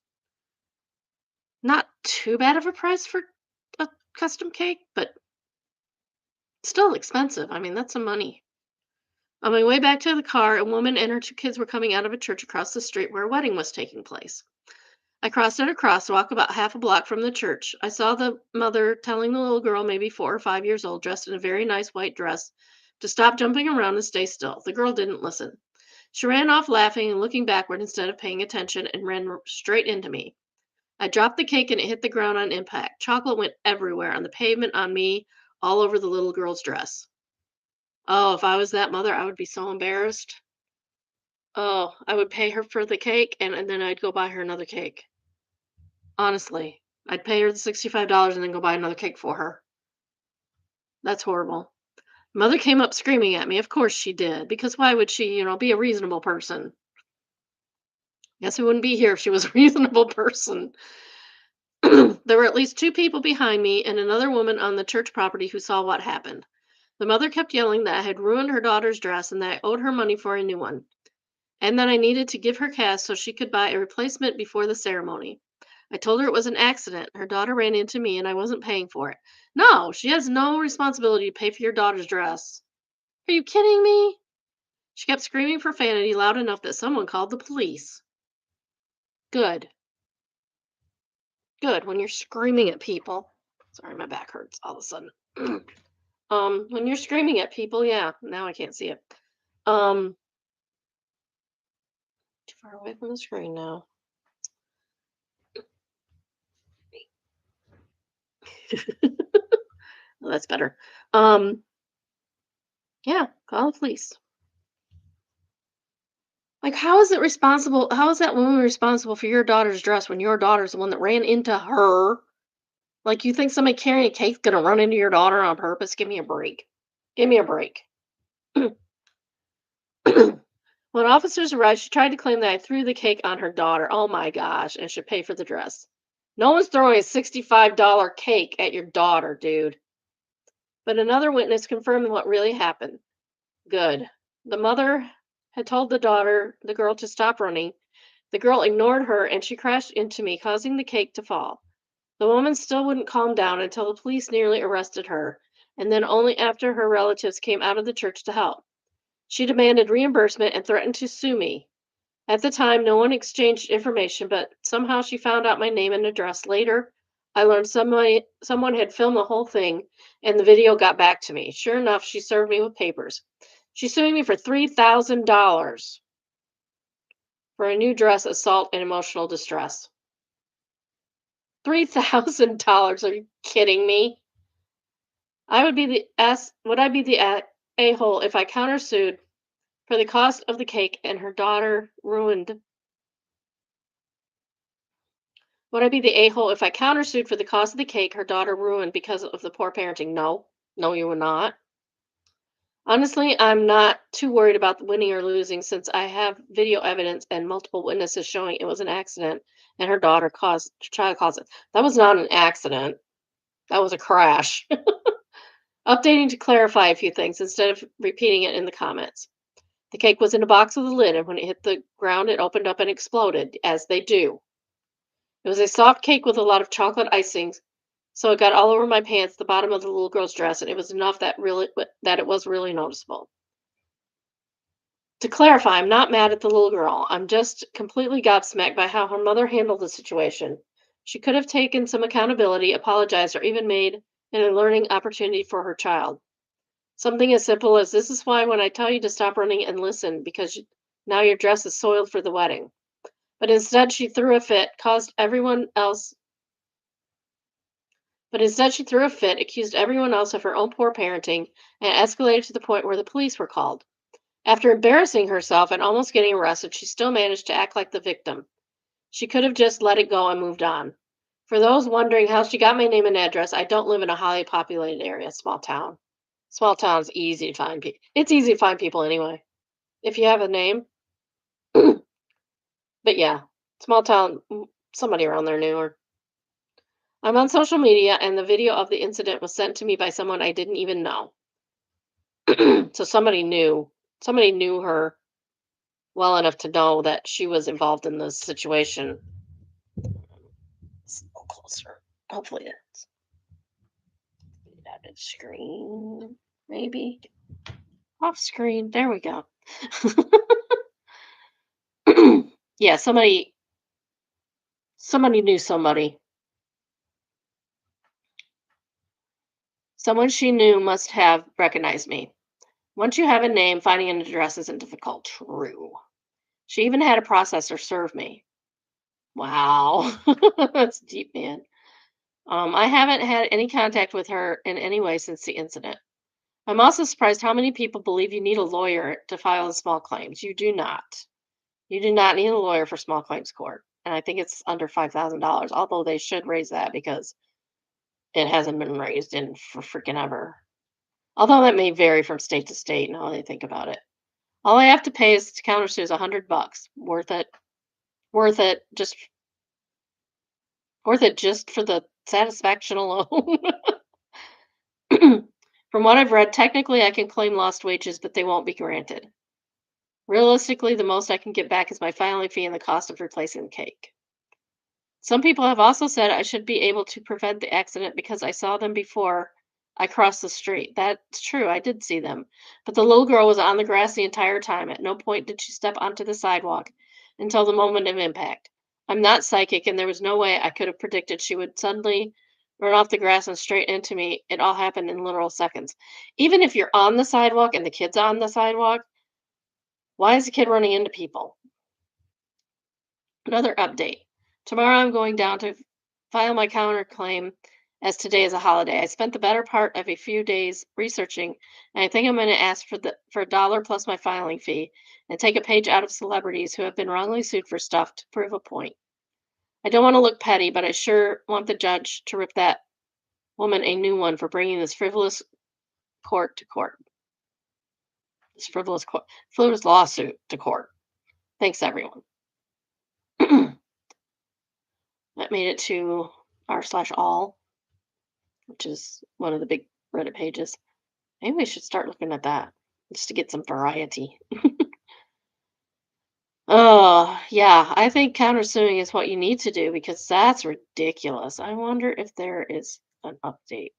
Not too bad of a price for a custom cake, but still expensive. I mean, that's some money. On my way back to the car, a woman and her two kids were coming out of a church across the street where a wedding was taking place. I crossed at a crosswalk about half a block from the church. I saw the mother telling the little girl, maybe 4 or 5 years old, dressed in a very nice white dress, to stop jumping around and stay still. The girl didn't listen. She ran off laughing and looking backward instead of paying attention and ran straight into me. I dropped the cake and it hit the ground on impact. Chocolate went everywhere on the pavement, on me, all over the little girl's dress. Oh, if I was that mother, I would be so embarrassed. Oh, I would pay her for the cake and then I'd go buy her another cake. Honestly, I'd pay her the $65 and then go buy another cake for her. That's horrible. Mother came up screaming at me. Of course she did, because why would she, be a reasonable person? Guess we wouldn't be here if she was a reasonable person. There were at least two people behind me and another woman on the church property who saw what happened. The mother kept yelling that I had ruined her daughter's dress and that I owed her money for a new one, and that I needed to give her cash so she could buy a replacement before the ceremony. I told her it was an accident. Her daughter ran into me and I wasn't paying for it. No, she has no responsibility to pay for your daughter's dress. Are you kidding me? She kept screaming profanity loud enough that someone called the police. Good. Good. When you're screaming at people. Sorry, my back hurts all of a sudden. When you're screaming at people, yeah, now I can't see it. Um, too far away from the screen now. Well, that's better. Um, yeah, call the police. Like, how is it responsible? How is that woman responsible for your daughter's dress when your daughter's the one that ran into her? Like, you think somebody carrying a cake's gonna run into your daughter on purpose? Give me a break. Give me a break. When officers arrived, she tried to claim that I threw the cake on her daughter. Oh my gosh, and should pay for the dress. No one's throwing a $65 cake at your daughter, dude. But another witness confirmed what really happened. Good. The mother had told the girl to stop running. The girl ignored her and she crashed into me, causing the cake to fall. The woman still wouldn't calm down until the police nearly arrested her, and then only after her relatives came out of the church to help. She demanded reimbursement and threatened to sue me. At the time, no one exchanged information, but somehow she found out my name and address. Later, I learned someone had filmed the whole thing, and the video got back to me. Sure enough, she served me with papers. She's suing me for $3,000 for a new dress, assault, and emotional distress. $3,000? Are you kidding me? Would I be the a-hole if I countersued for the cost of the cake and her daughter ruined? Would I be the a-hole if I countersued for the cost of the cake her daughter ruined because of the poor parenting? No. No, you would not. Honestly, I'm not too worried about winning or losing since I have video evidence and multiple witnesses showing it was an accident and her child caused it. That was not an accident. That was a crash. Updating to clarify a few things instead of repeating it in the comments. The cake was in a box with a lid, and when it hit the ground, it opened up and exploded, as they do. It was a soft cake with a lot of chocolate icings, so it got all over my pants, the bottom of the little girl's dress, and it was enough that it was really noticeable. To clarify, I'm not mad at the little girl. I'm just completely gobsmacked by how her mother handled the situation. She could have taken some accountability, apologized, or even made it a learning opportunity for her child. Something as simple as, this is why when I tell you to stop running and listen, because now your dress is soiled for the wedding. But instead she threw a fit, accused everyone else of her own poor parenting, and escalated to the point where the police were called. After embarrassing herself and almost getting arrested, she still managed to act like the victim. She could have just let it go and moved on. For those wondering how she got my name and address, I don't live in a highly populated area, small town. Small town's easy to find people. It's easy to find people anyway. If you have a name. But yeah, small town, somebody around there knew her. I'm on social media and the video of the incident was sent to me by someone I didn't even know. So somebody knew her well enough to know that she was involved in this situation. It's a little closer. Hopefully it's that screen. Maybe. Off screen. There we go. Yeah, somebody knew somebody. Someone she knew must have recognized me. Once you have a name, finding an address isn't difficult. True. She even had a processor serve me. Wow. That's deep, man. I haven't had any contact with her in any way since the incident. I'm also surprised how many people believe you need a lawyer to file small claims. You do not. You do not need a lawyer for small claims court. And I think it's under $5,000, although they should raise that because it hasn't been raised in for freaking ever. Although that may vary from state to state and how they think about it. All I have to pay is to countersue is $100. Worth it. Worth it. Just worth it just for the satisfaction alone. From what I've read, technically I can claim lost wages, but they won't be granted. Realistically, the most I can get back is my filing fee and the cost of replacing the cake. Some people have also said I should be able to prevent the accident because I saw them before I crossed the street. That's true. I did see them. But the little girl was on the grass the entire time. At no point did she step onto the sidewalk until the moment of impact. I'm not psychic, and there was no way I could have predicted she would suddenly run off the grass and straight into me. It all happened in literal seconds. Even if you're on the sidewalk and the kid's on the sidewalk, why is the kid running into people? Another update. Tomorrow I'm going down to file my counterclaim as today is a holiday. I spent the better part of a few days researching, and I think I'm going to ask for a dollar plus my filing fee and take a page out of celebrities who have been wrongly sued for stuff to prove a point. I don't want to look petty, but I sure want the judge to rip that woman a new one for bringing this court to court. This frivolous lawsuit to court. Thanks everyone. That made it to r/all, which is one of the big Reddit pages. Maybe we should start looking at that just to get some variety. Oh, yeah, I think countersuing is what you need to do because that's ridiculous. I wonder if there is an update.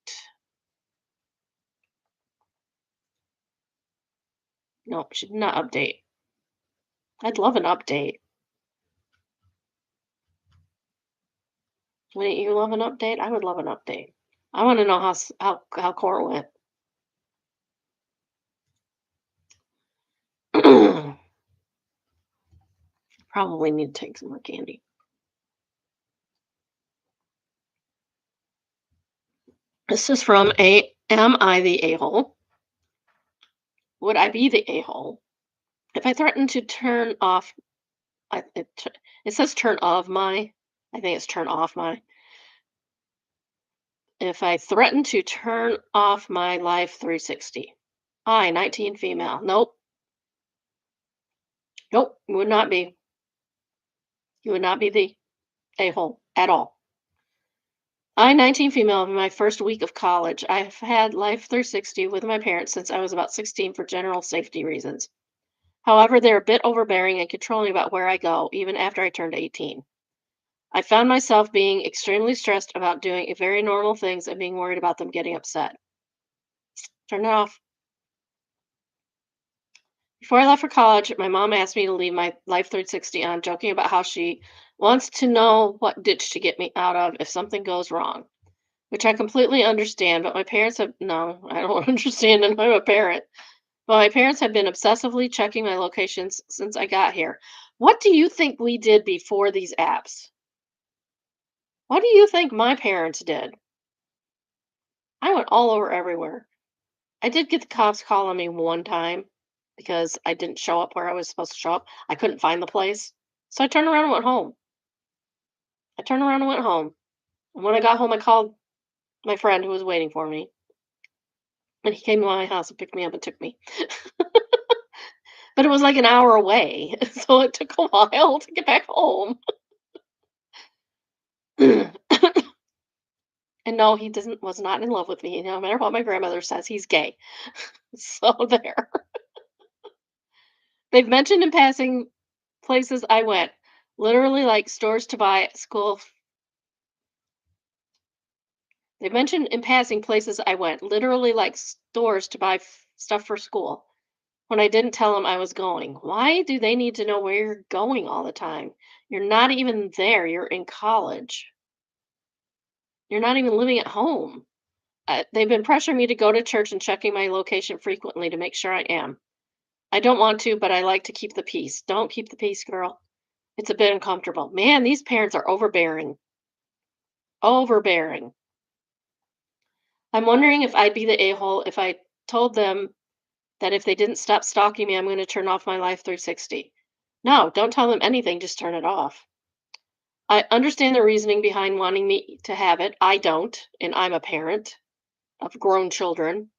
No, she did not update. I'd love an update. Wouldn't you love an update? I would love an update. I want to know how court went. Probably need to take some more candy. This is from a Am I the A-hole? Would I be the a-hole if I threaten to turn off it says turn off my I think it's turn off my if I threaten to turn off my Life 360? I, 19 female. Nope. Nope. You would not be. You would not be the a-hole at all. I, 19 female, in my first week of college. I've had Life 360 with my parents since I was about 16 for general safety reasons. However, they're a bit overbearing and controlling about where I go, even after I turned 18. I found myself being extremely stressed about doing very normal things and being worried about them getting upset. Turn it off. Before I left for college, my mom asked me to leave my Life 360 on, joking about how she wants to know what ditch to get me out of if something goes wrong, which I completely understand. But my parents have no, I don't understand, and I'm a parent. But my parents have been obsessively checking my locations since I got here. What do you think we did before these apps? What do you think my parents did? I went all over everywhere. I did get the cops calling me one time because I didn't show up where I was supposed to show up. I couldn't find the place. So I turned around and went home. I turned around and went home. And when I got home, I called my friend who was waiting for me, and he came to my house and picked me up and took me. But it was like an hour away, so it took a while to get back home. And no, he doesn't was not in love with me. No matter what my grandmother says, he's gay. So there. They've mentioned in passing places I went, literally like stores to buy school. They mentioned in passing places I went, literally like stores to buy stuff for school. When I didn't tell them I was going. Why do they need to know where you're going all the time? You're not even there. You're in college. You're not even living at home. They've been pressuring me to go to church and checking my location frequently to make sure I am. I don't want to, but I like to keep the peace. Don't keep the peace, girl. It's a bit uncomfortable. Man, these parents are overbearing. Overbearing. I'm wondering if I'd be the a hole if I told them that if they didn't stop stalking me, I'm going to turn off my Life 360. No, don't tell them anything, just turn it off. I understand the reasoning behind wanting me to have it. I don't, and I'm a parent of grown children.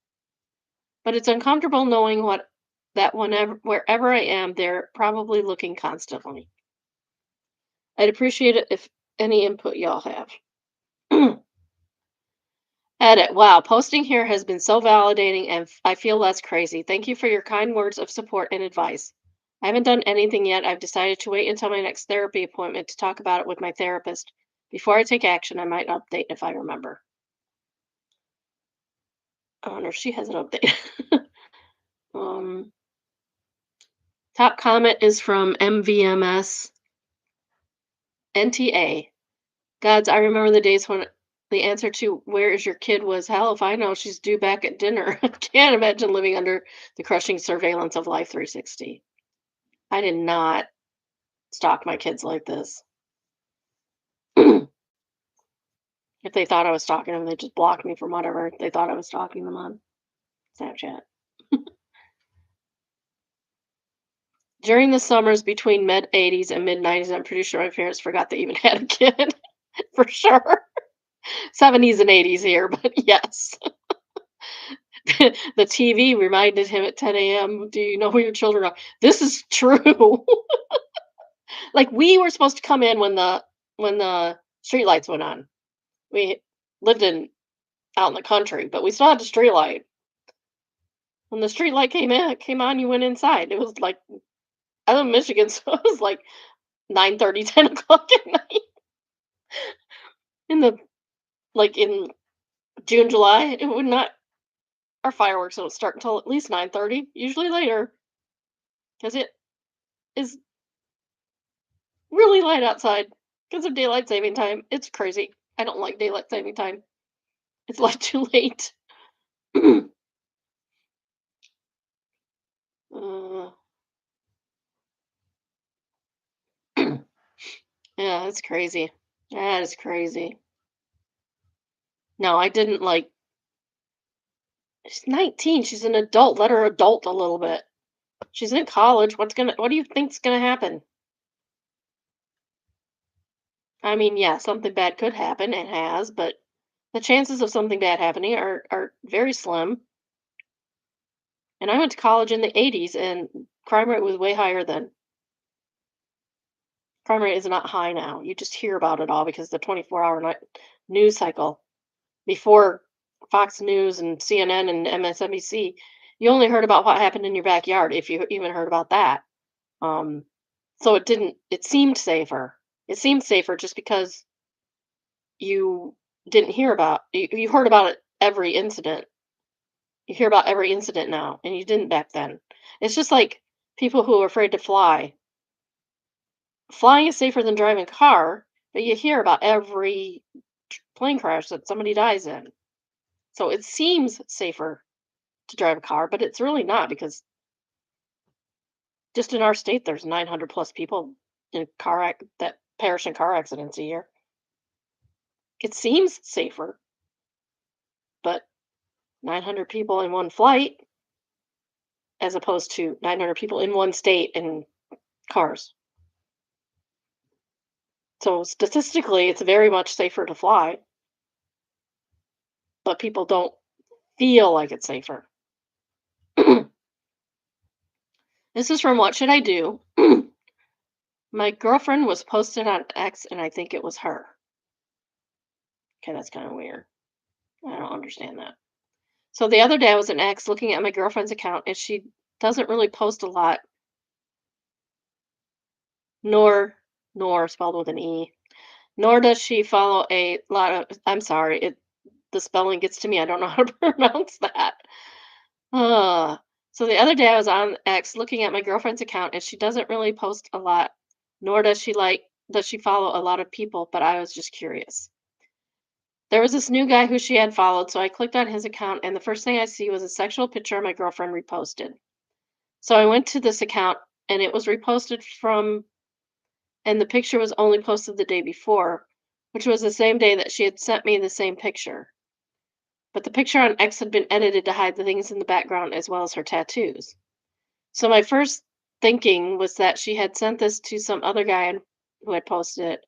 But it's uncomfortable knowing what that whenever wherever I am, they're probably looking constantly. I'd appreciate it if any input y'all have. Edit. Wow, posting here has been so validating and I feel less crazy. Thank you for your kind words of support and advice. I haven't done anything yet. I've decided to wait until my next therapy appointment to talk about it with my therapist. Before I take action, I might update if I remember. I wonder if she has an update. um, Top comment is from MVMS NTA. Gods, I remember the days when the answer to "Where is your kid?" was, "Hell if I know, she's due back at dinner." I can't imagine living under the crushing surveillance of Life 360. I did not stalk my kids like this. If they thought I was stalking them, they just blocked me from whatever they thought I was stalking them on Snapchat. During the summers between mid 80s and mid 90s, I'm pretty sure my parents forgot they even had a kid. For sure. 70s and 80s here, but yes. The TV reminded him at 10 a.m., "Do you know who your children are?" This is true. Like, we were supposed to come in when the streetlights went on. We lived in out in the country, but we still had the street light. When the street light came on, you went inside. It was like I live in Michigan, so it was like 9:30, 10 o'clock at night in the like in June, July. It would not our fireworks don't start until at least 9:30, usually later, because it is really light outside because of daylight saving time. It's crazy. I don't like daylight saving time. It's like too late. uh, yeah, it's crazy. That is crazy. No, I didn't like. She's 19. She's an adult. Let her adult a little bit. She's in college. What do you think's gonna happen? I mean, yeah, something bad could happen. It has, but the chances of something bad happening are very slim. And I went to college in the 80s, and crime rate was way higher then. Crime rate is not high now. You just hear about it all because the 24-hour news cycle. Before Fox News and CNN and MSNBC, you only heard about what happened in your backyard, if you even heard about that. Um, so it seemed safer. It seemed safer just because you didn't hear about, you heard about it every incident. You hear about every incident now, and you didn't back then. It's just like people who are afraid to fly. Flying is safer than driving a car, but you hear about every plane crash that somebody dies in. So it seems safer to drive a car, but it's really not because just in our state, there's 900 plus people in that perish in car accidents a year. It seems safer, but 900 people in one flight as opposed to 900 people in one state in cars. So statistically, it's very much safer to fly, but people don't feel like it's safer. This is from What Should I Do? My girlfriend was posted on X and I think it was her. Okay, that's kind of weird. I don't understand that. So the other day I was an X looking at my girlfriend's account and she doesn't really post a lot, nor spelled with an E, nor does she follow a lot of I'm sorry, the spelling gets to me. I don't know how to pronounce that. Uh, so the other day I was on X looking at my girlfriend's account and she doesn't really post a lot, nor does she follow a lot of people, but I was just curious. There was this new guy who she had followed, so I clicked on his account and the first thing I see was a sexual picture my girlfriend reposted. So I went to this account and it was reposted from and the picture was only posted the day before, which was the same day that she had sent me the same picture. But the picture on X had been edited to hide the things in the background as well as her tattoos. So my first thinking was that she had sent this to some other guy who had posted it.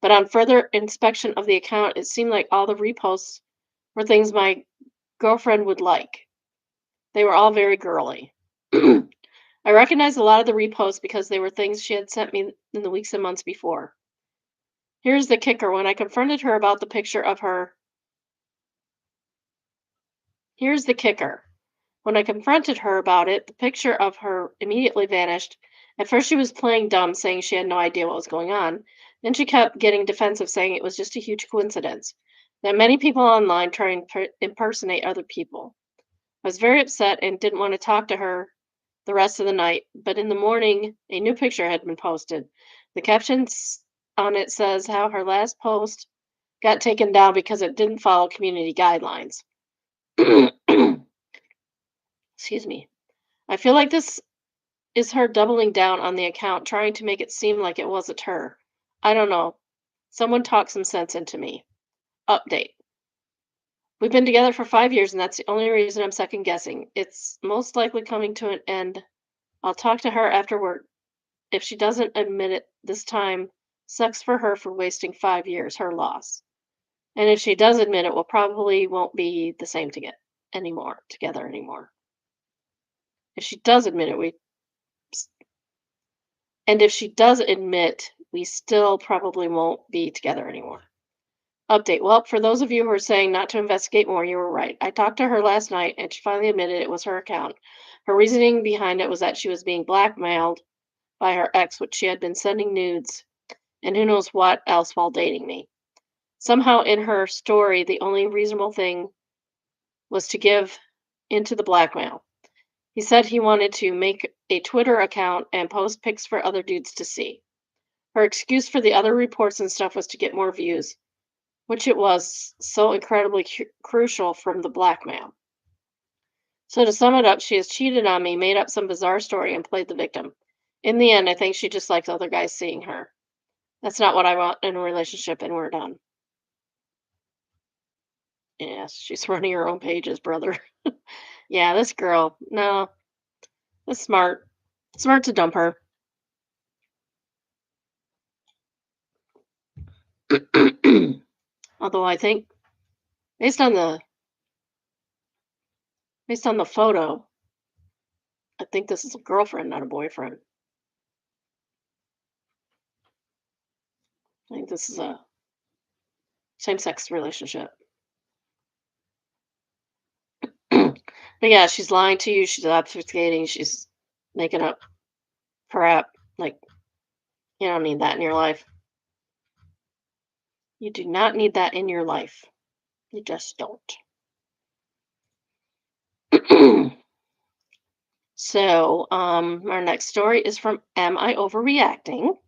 But on further inspection of the account, it seemed like all the reposts were things my girlfriend would like. They were all very girly. I recognized a lot of the reposts because they were things she had sent me in the weeks and months before. Here's the kicker. When I confronted her about the picture of her, here's the kicker. When I confronted her about it, the picture of her immediately vanished. At first, she was playing dumb, saying she had no idea what was going on. Then she kept getting defensive, saying it was just a huge coincidence. That many people online try and impersonate other people. I was very upset and didn't want to talk to her the rest of the night, but in the morning, a new picture had been posted. The captions on it says how her last post got taken down because it didn't follow community guidelines. Excuse me. I feel like this is her doubling down on the account, trying to make it seem like it wasn't her. I don't know. Someone talk some sense into me. Update. We've been together for 5 years, and that's the only reason I'm second guessing. It's most likely coming to an end. I'll talk to her afterward. If she doesn't admit it this time, sucks for her for wasting 5 years, her loss. And if she does admit it, we'll probably won't be the same together anymore. If she does admit it, and if she does admit, we still probably won't be together anymore. Update. Well, for those of you who are saying not to investigate more, you were right. I talked to her last night and she finally admitted it was her account. Her reasoning behind it was that she was being blackmailed by her ex, which she had been sending nudes and who knows what else while dating me. Somehow in her story, the only reasonable thing was to give into the blackmail. He said he wanted to make a Twitter account and post pics for other dudes to see. Her excuse for the other reports and stuff was to get more views, which it was so incredibly crucial from the blackmail. So to sum it up, she has cheated on me, made up some bizarre story, and played the victim. In the end, I think she just likes other guys seeing her. That's not what I want in a relationship, and we're done. Yes, she's running her own pages, brother. Yeah, this girl, no, that's smart. Smart to dump her. Although I think based on the photo, I think this is a girlfriend, not a boyfriend. I think this is a same-sex relationship. But yeah, she's lying to you. She's obfuscating. She's making up crap. Like, you don't need that in your life. You do not need that in your life. You just don't. So, our next story is from Am I Overreacting? I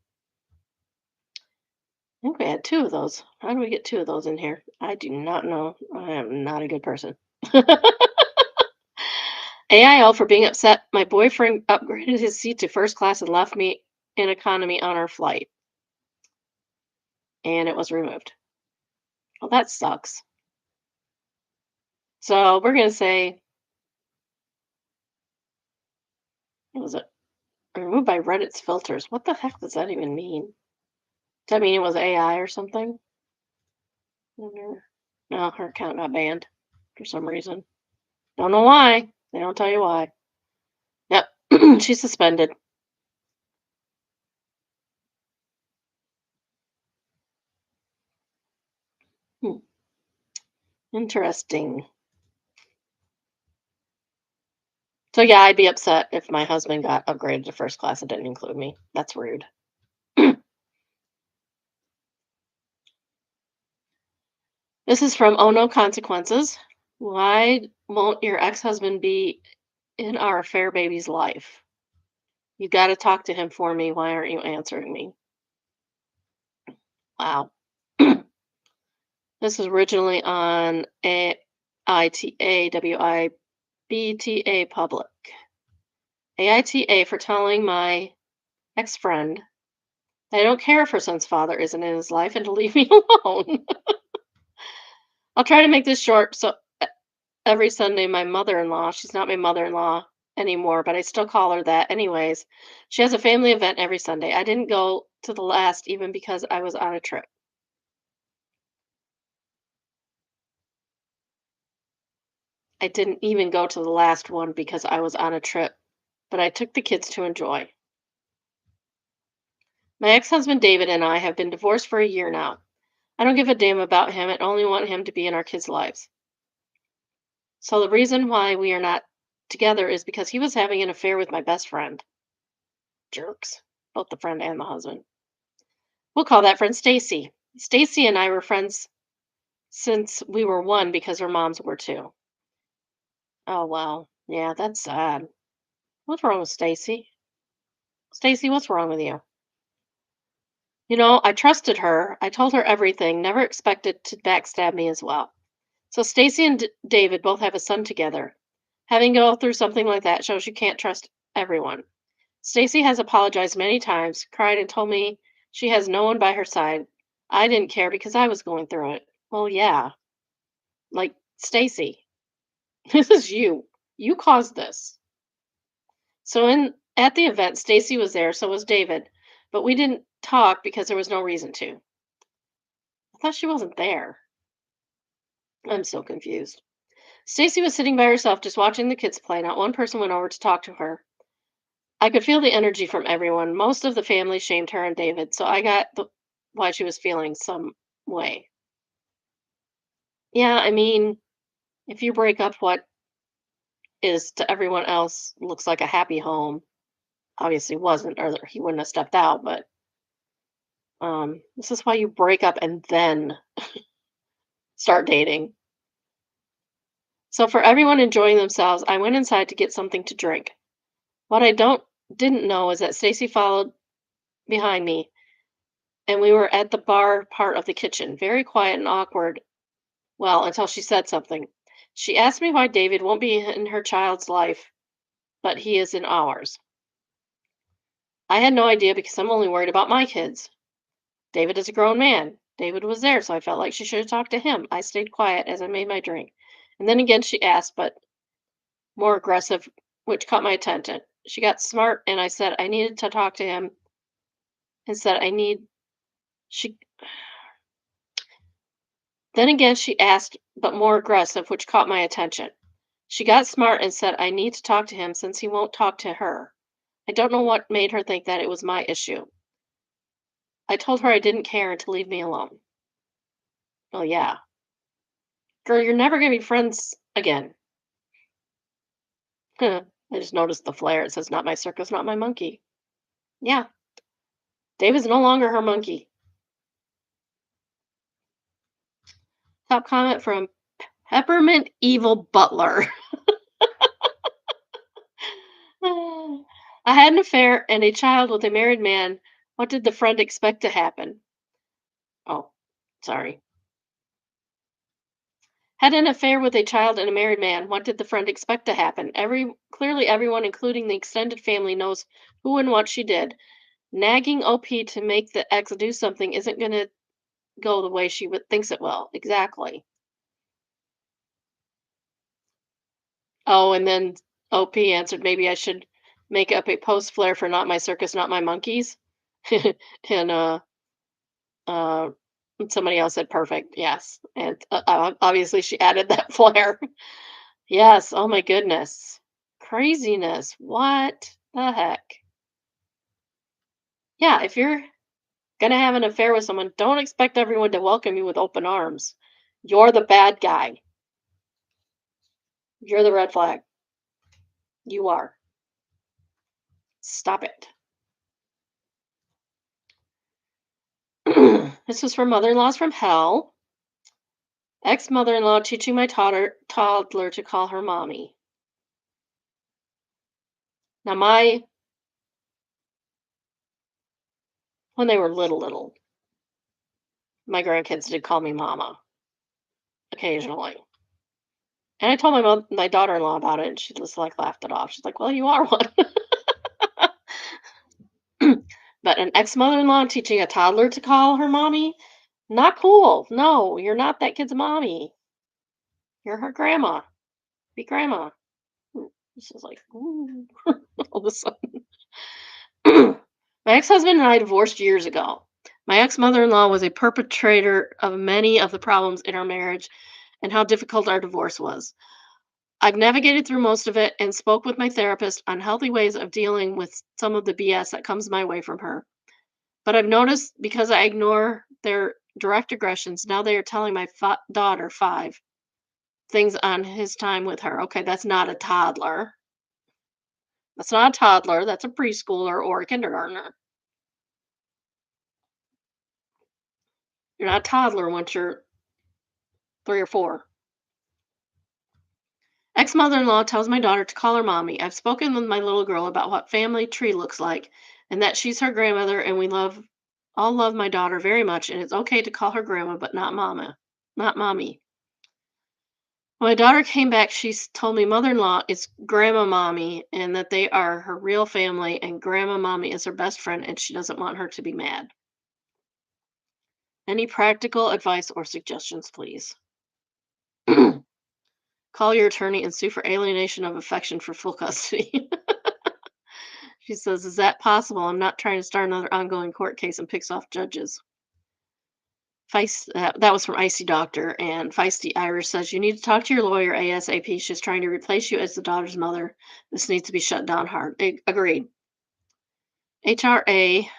think we had two of those. How do we get two of those in here? I do not know. I am not a good person. AIL for being upset. My boyfriend upgraded his seat to first class and left me in economy on our flight. And it was removed. Well, that sucks. So we're going to say, what was it? Removed by Reddit's filters. What the heck does that even mean? Does that mean it was AI or something? Wonder. No, her account got banned for some reason. Don't know why. They don't tell you why. Yep. She's suspended. Hmm. Interesting. So yeah, I'd be upset if my husband got upgraded to first class and didn't include me. That's rude. This is from Oh No Consequences. Why won't your ex-husband be in our fair baby's life? You got to talk to him for me. Why aren't you answering me? Wow. This was originally on AITA Public. AITA for telling my ex-friend I don't care if her son's father isn't in his life and to leave me alone. I'll try to make this short. So every Sunday, my mother-in-law, she's not my mother-in-law anymore, but I still call her that anyways. She has a family event every Sunday. I didn't go to the last even because I was on a trip. I didn't even go to the last one because I was on a trip, but I took the kids to enjoy. My ex-husband David and I have been divorced for a year now. I don't give a damn about him and only want him to be in our kids' lives. So the reason why we are not together is because he was having an affair with my best friend. Jerks. Both the friend and the husband. We'll call that friend Stacy. Stacy and I were friends since we were one because her moms were too. Oh wow. Yeah, that's sad. What's wrong with Stacy? Stacy, what's wrong with you? I trusted her. I told her everything, never expected to backstab me as well. So Stacy and David both have a son together. Having to go through something like that shows you can't trust everyone. Stacy has apologized many times, cried and told me she has no one by her side. I didn't care because I was going through it. Well, yeah. Like Stacy, this is you. You caused this. So in at the event, Stacy was there, so was David, but we didn't talk because there was no reason to. I thought she wasn't there. I'm so confused. Stacy was sitting by herself just watching the kids play. Not one person went over to talk to her. I could feel the energy from everyone. Most of the family shamed her and David, so I got why she was feeling some way. Yeah, I mean, if you break up what is to everyone else looks like a happy home, obviously wasn't, or he wouldn't have stepped out, but this is why you break up and then start dating. So for everyone enjoying themselves, I went inside to get something to drink. What I don't didn't know is that Stacy followed behind me and we were at the bar part of the kitchen, very quiet and awkward. Well, until she said something. She asked me why David won't be in her child's life, but he is in ours. I had no idea because I'm only worried about my kids. David is a grown man. David was there, so I felt like she should have talked to him. I stayed quiet as I made my drink. And then again she asked, but more aggressive, which caught my attention. She got smart and I said I needed to talk to him and said I need she then again she asked, but more aggressive, which caught my attention. She got smart and said I need to talk to him since he won't talk to her. I don't know what made her think that it was my issue. I told her I didn't care and to leave me alone. Oh yeah. Girl, you're never gonna be friends again. I just noticed the flare. It says not my circus, not my monkey. Yeah. David's no longer her monkey. Top comment from Peppermint Evil Butler. I had an affair and a child with a married man. What did the friend expect to happen? Oh, sorry. Had an affair with a child and a married man. What did the friend expect to happen? Clearly everyone, including the extended family, knows who and what she did. Nagging OP to make the ex do something isn't going to go the way she thinks it will. Exactly. Oh, and then OP answered, maybe I should make up a post flare for not my circus, not my monkeys. and Uh, and somebody else said perfect. Yes. And obviously she added that flair. Yes. Oh my goodness. Craziness. What the heck? Yeah. If you're going to have an affair with someone, don't expect everyone to welcome you with open arms. You're the bad guy. You're the red flag. You are. Stop it. This is from Mother in Laws from Hell. Ex mother in law teaching my toddler to call her mommy. Now, when they were little, my grandkids did call me mama occasionally. And I told my daughter in law about it, and she just like laughed it off. She's like, well, you are one. But an ex mother in law teaching a toddler to call her mommy, not cool. No, you're not that kid's mommy. You're her grandma. Be grandma. This is like, ooh, all of a sudden. My ex-husband and I divorced years ago. My ex-mother-in-law was a perpetrator of many of the problems in our marriage and how difficult our divorce was. I've navigated through most of it and spoke with my therapist on healthy ways of dealing with some of the BS that comes my way from her. But I've noticed because I ignore their direct aggressions, now they are telling my daughter, 5, things on his time with her. Okay, that's not a toddler. That's not a toddler. That's a preschooler or a kindergartner. You're not a toddler once you're 3 or 4. Ex mother in law tells my daughter to call her mommy. I've spoken with my little girl about what family tree looks like and that she's her grandmother and we all love my daughter very much and it's okay to call her grandma but not mama. Not mommy. When my daughter came back, told me mother in law is grandma mommy and that they are her real family and grandma mommy is her best friend and she doesn't want her to be mad. Any practical advice or suggestions, please? Call your attorney and sue for alienation of affection for full custody. She says, "Is that possible? I'm not trying to start another ongoing court case and picks off judges." That was from Icy Doctor, and Feisty Irish says, "You need to talk to your lawyer ASAP. She's trying to replace you as the daughter's mother. This needs to be shut down hard." Agreed. HRA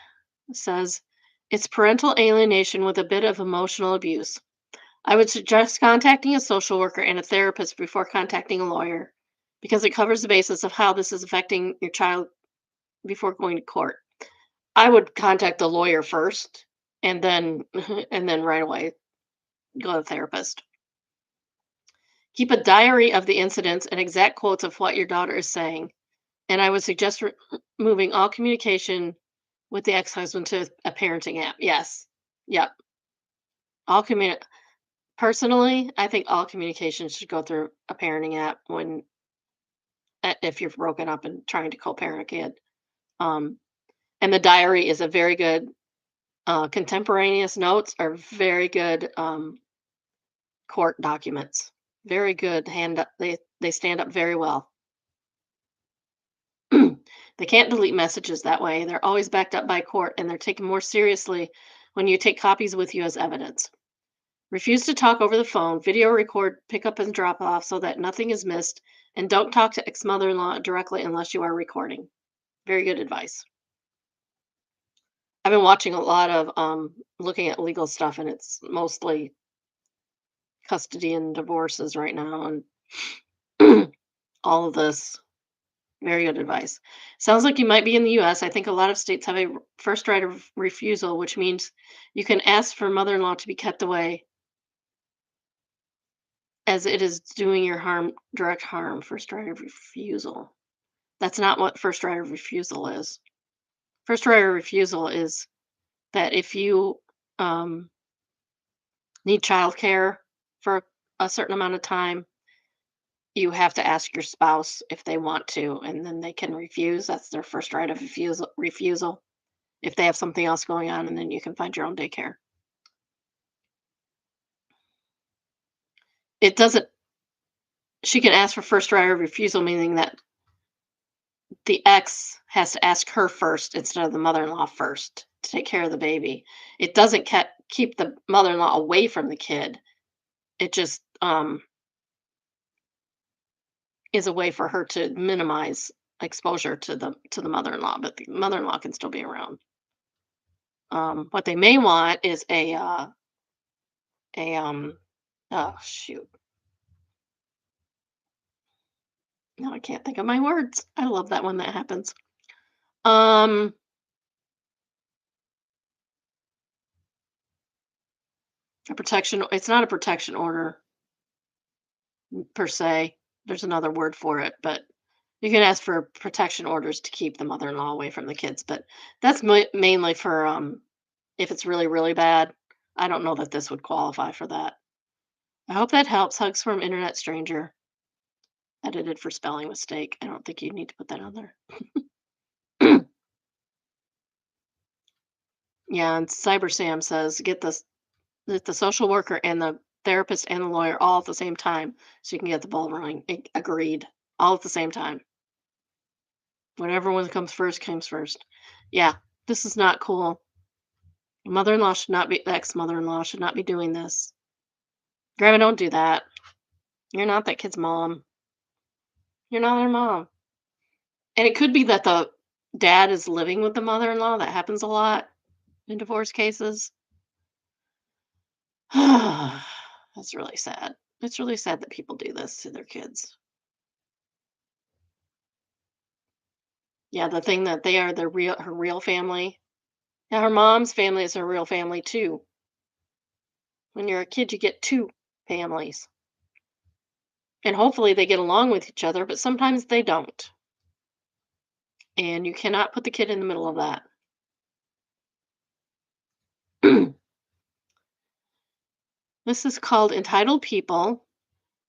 says, "It's parental alienation with a bit of emotional abuse. I would suggest contacting a social worker and a therapist before contacting a lawyer because it covers the basis of how this is affecting your child before going to court." I would contact the lawyer first and then and then right away go to the therapist. Keep a diary of the incidents and exact quotes of what your daughter is saying. And I would suggest moving all communication with the ex-husband to a parenting app. Yes. Yep. All commu Personally, I think all communication should go through a parenting app if you're broken up and trying to co-parent a kid. Um, and the diary is a very good contemporaneous notes are very good court documents. Very good hand up. They stand up very well. They can't delete messages that way. They're always backed up by court and they're taken more seriously when you take copies with you as evidence. Refuse to talk over the phone, video record, pick up and drop off so that nothing is missed, and don't talk to ex mother in law directly unless you are recording. Very good advice. I've been watching a lot of looking at legal stuff, and it's mostly custody and divorces right now, and all of this. Very good advice. Sounds like you might be in the US. I think a lot of states have a first right of refusal, which means you can ask for mother in law to be kept away as it is doing your direct harm. First right of refusal. That's not what first right of refusal is. First right of refusal is that if you um, need childcare for a certain amount of time, you have to ask your spouse if they want to, and then they can refuse. That's their first right of refusal. If they have something else going on, and then you can find your own daycare. It doesn't She can ask for first right of refusal, meaning that the ex has to ask her first instead of the mother-in-law first to take care of the baby. It doesn't keep the mother-in-law away from the kid. It just is a way for her to minimize exposure to the mother-in-law, but the mother-in-law can still be around. What they may want is a oh shoot, now I can't think of my words. I love that when that happens. Um, a protection. It's not a protection order per se. There's another word for it, but you can ask for protection orders to keep the mother-in-law away from the kids. But that's mainly for if it's really really bad. I don't know that this would qualify for that. I hope that helps. Hugs from internet stranger. Edited for spelling mistake. I don't think you need to put that on there. Yeah, and Cyber Sam says get the social worker and the therapist and the lawyer all at the same time so you can get the ball rolling. Agreed. All at the same time. Whatever one comes first. Yeah, this is not cool. Mother-in-law should not be ex-mother-in-law should not be doing this. Grandma, don't do that. You're not that kid's mom. You're not her mom. And it could be that the dad is living with the mother-in-law. That happens a lot in divorce cases. That's really sad. It's really sad that people do this to their kids. Yeah, the thing that they are her real family. Yeah, her mom's family is her real family too. When you're a kid, you get two families. And hopefully they get along with each other, but sometimes they don't. And you cannot put the kid in the middle of that. This is called Entitled People.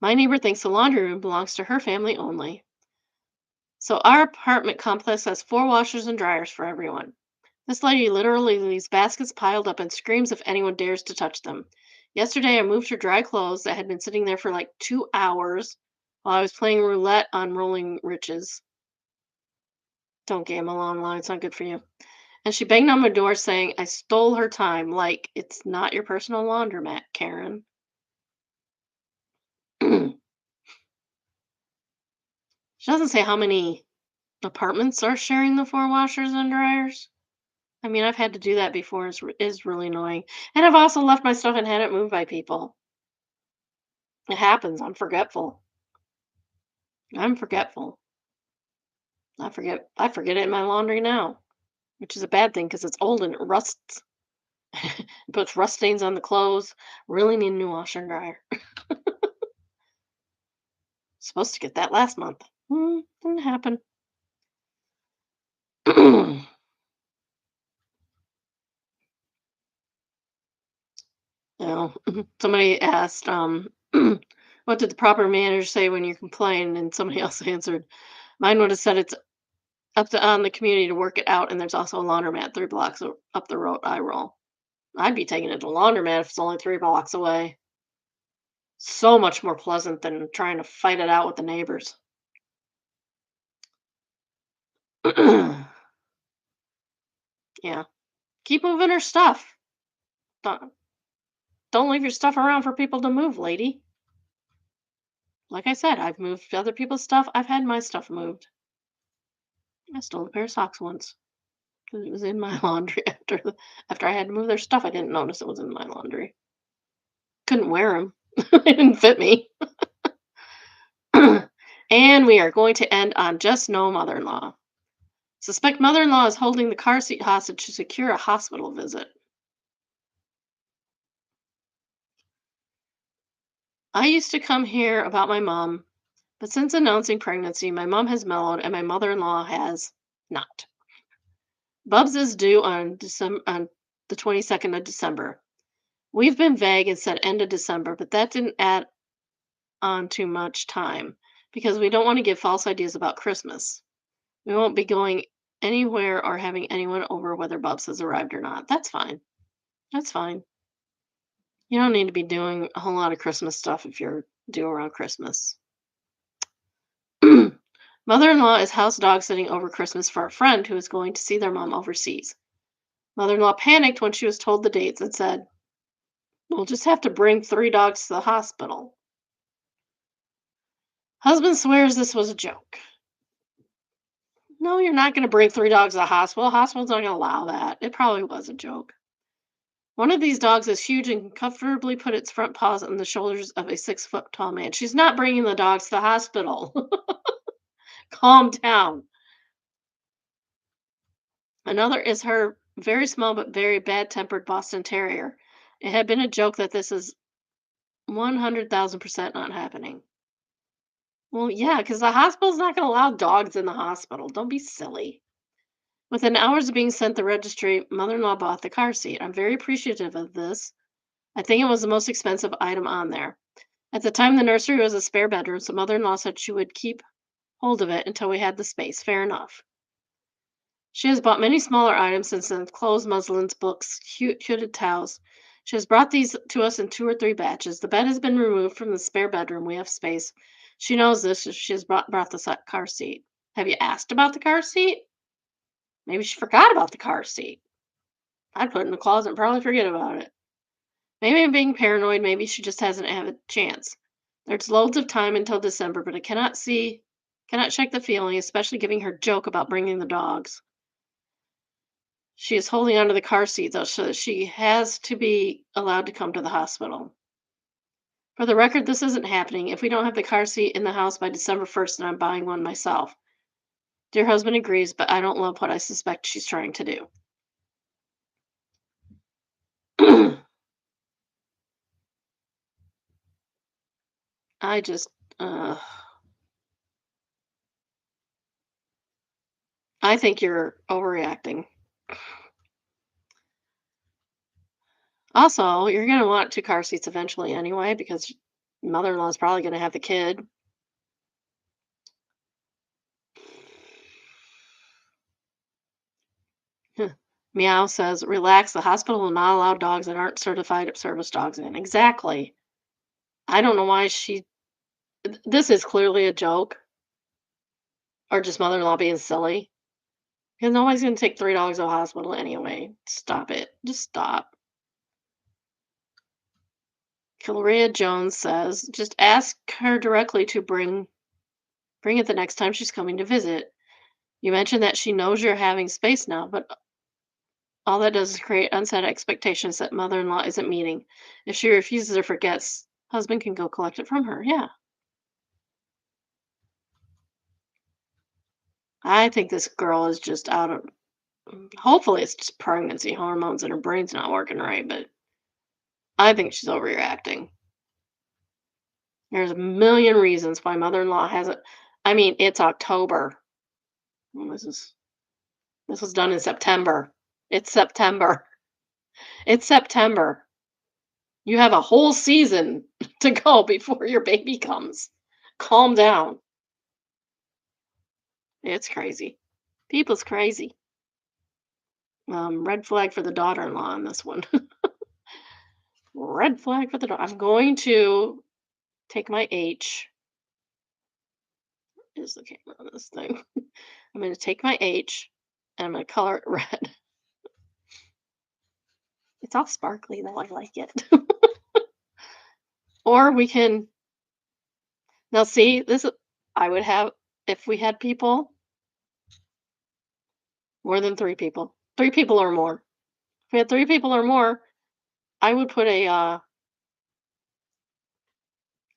My neighbor thinks the laundry room belongs to her family only. So our apartment complex has four washers and dryers for everyone. This lady literally leaves baskets piled up and screams if anyone dares to touch them. Yesterday, I moved her dry clothes that had been sitting there for like 2 hours while I was playing roulette on Rolling Riches. Don't gamble online, it's not good for you. And she banged on my door saying I stole her time, like it's not your personal laundromat, Karen. She doesn't say how many apartments are sharing the four washers and dryers. I mean, I've had to do that before. It's really annoying. And I've also left my stuff and had it moved by people. It happens. I'm forgetful. I'm forgetful. I forget it in my laundry now, which is a bad thing because it's old and it rusts. It puts rust stains on the clothes. Really need a new washer and dryer. Supposed to get that last month. Didn't happen. No. Somebody asked, what did the proper manager say when you complained? And somebody else answered, mine would have said it's up to on the community to work it out, and there's also a laundromat 3 blocks up the road I roll. I'd be taking it to a laundromat if it's only 3 blocks away. So much more pleasant than trying to fight it out with the neighbors. Yeah. Keep moving her stuff. Don't, don't leave your stuff around for people to move, lady. Like I said, I've moved other people's stuff. I've had my stuff moved. I stole a pair of socks once because it was in my laundry after I had to move their stuff. I didn't notice it was in my laundry. Couldn't wear them. They didn't fit me. And we are going to end on just no mother-in-law. Suspect mother-in-law is holding the car seat hostage to secure a hospital visit. I used to come here about my mom, but since announcing pregnancy, my mom has mellowed and my mother-in-law has not. Bubs is due on the 22nd of December. We've been vague and said end of December, but that didn't add on too much time because we don't want to give false ideas about Christmas. We won't be going anywhere or having anyone over whether Bubs has arrived or not. That's fine. That's fine. You don't need to be doing a whole lot of Christmas stuff if you're due around Christmas. Mother in law is house dog sitting over Christmas for a friend who is going to see their mom overseas. Mother-in-law panicked when she was told the dates and said, "We'll just have to bring 3 dogs to the hospital." Husband swears this was a joke. No, you're not going to bring 3 dogs to the hospital. Hospital's not going to allow that. It probably was a joke. One of these dogs is huge and can comfortably put its front paws on the shoulders of a 6 foot tall man. She's not bringing the dogs to the hospital. Calm down. Another is her very small but very bad tempered Boston Terrier. It had been a joke that this is 100,000% not happening. Well, yeah, because the hospital's not going to allow dogs in the hospital. Don't be silly. Within hours of being sent the registry, mother in law bought the car seat. I'm very appreciative of this. I think it was the most expensive item on there. At the time, the nursery was a spare bedroom, so mother in law said she would keep hold of it until we had the space. Fair enough. She has bought many smaller items since then clothes, muslins, books, hooded towels. She has brought these to us in 2 or 3 batches. The bed has been removed from the spare bedroom. We have space. She knows this. So she has brought the car seat. Have you asked about the car seat? Maybe she forgot about the car seat. I'd put it in the closet and probably forget about it. Maybe I'm being paranoid. Maybe she just hasn't had a chance. There's loads of time until December, but I cannot shake the feeling, especially giving her joke about bringing the dogs. She is holding onto the car seat, though, so that she has to be allowed to come to the hospital. For the record, this isn't happening. If we don't have the car seat in the house by December 1st, then I'm buying one myself. Dear husband agrees, but I don't love what I suspect she's trying to do. I just, uh, I think you're overreacting. Also, you're going to want 2 car seats eventually anyway, because mother in law is probably going to have the kid. Meow says, relax, the hospital will not allow dogs that aren't certified service dogs in. Exactly. I don't know why this is clearly a joke or just mother in law being silly. Because nobody's going to take 3 dogs to the hospital anyway. Stop it. Just stop. Kilaria Jones says, just ask her directly to bring it the next time she's coming to visit. You mentioned that she knows you're having space now, but all that does is create unset expectations that mother-in-law isn't meeting. If she refuses or forgets, husband can go collect it from her. Yeah. I think this girl is just out of hopefully it's just pregnancy hormones and her brain's not working right, but I think she's overreacting. There's a million reasons why mother-in-law hasn't. I mean, it's October. Well, this was done in September. It's September. It's September. You have a whole season to go before your baby comes. Calm down. It's crazy. People's crazy. Red flag for the daughter-in-law on this one. Red flag for the daughter. I'm going to take my H. Is the camera on this thing? I'm going to take my H and I'm going to color it red. It's all sparkly though. I like it. Or we can now see this. I would have if we had people more than 3 people, 3 people or more. If we had 3 people or more, I would put a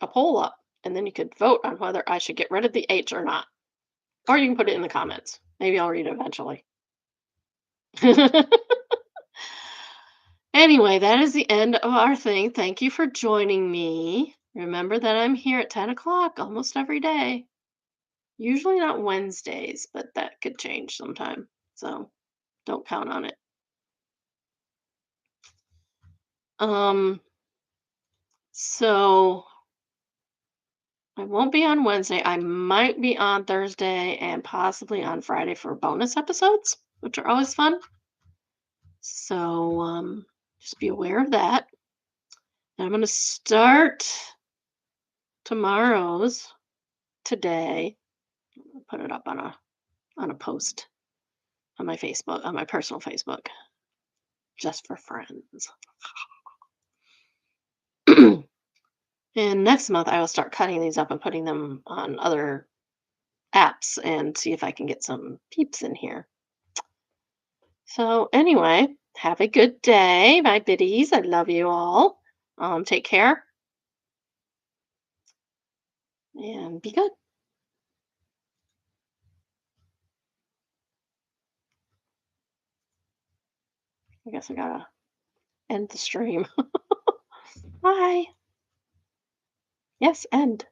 poll up, and then you could vote on whether I should get rid of the H or not. Or you can put it in the comments. Maybe I'll read it eventually. Anyway, that is the end of our thing. Thank you for joining me. Remember that I'm here at 10 o'clock almost every day. Usually not Wednesdays, but that could change sometime. So don't count on it. Um, so I won't be on Wednesday. I might be on Thursday and possibly on Friday for bonus episodes, which are always fun. So just be aware of that. And I'm going to start tomorrow's today. I'll put it up on a post on my Facebook, on my personal Facebook. just for friends. And next month, I will start cutting these up and putting them on other apps and see if I can get some peeps in here. So, anyway, have a good day, my biddies. I love you all. Take care and be good. I guess I gotta end the stream. Bye. Yes, end.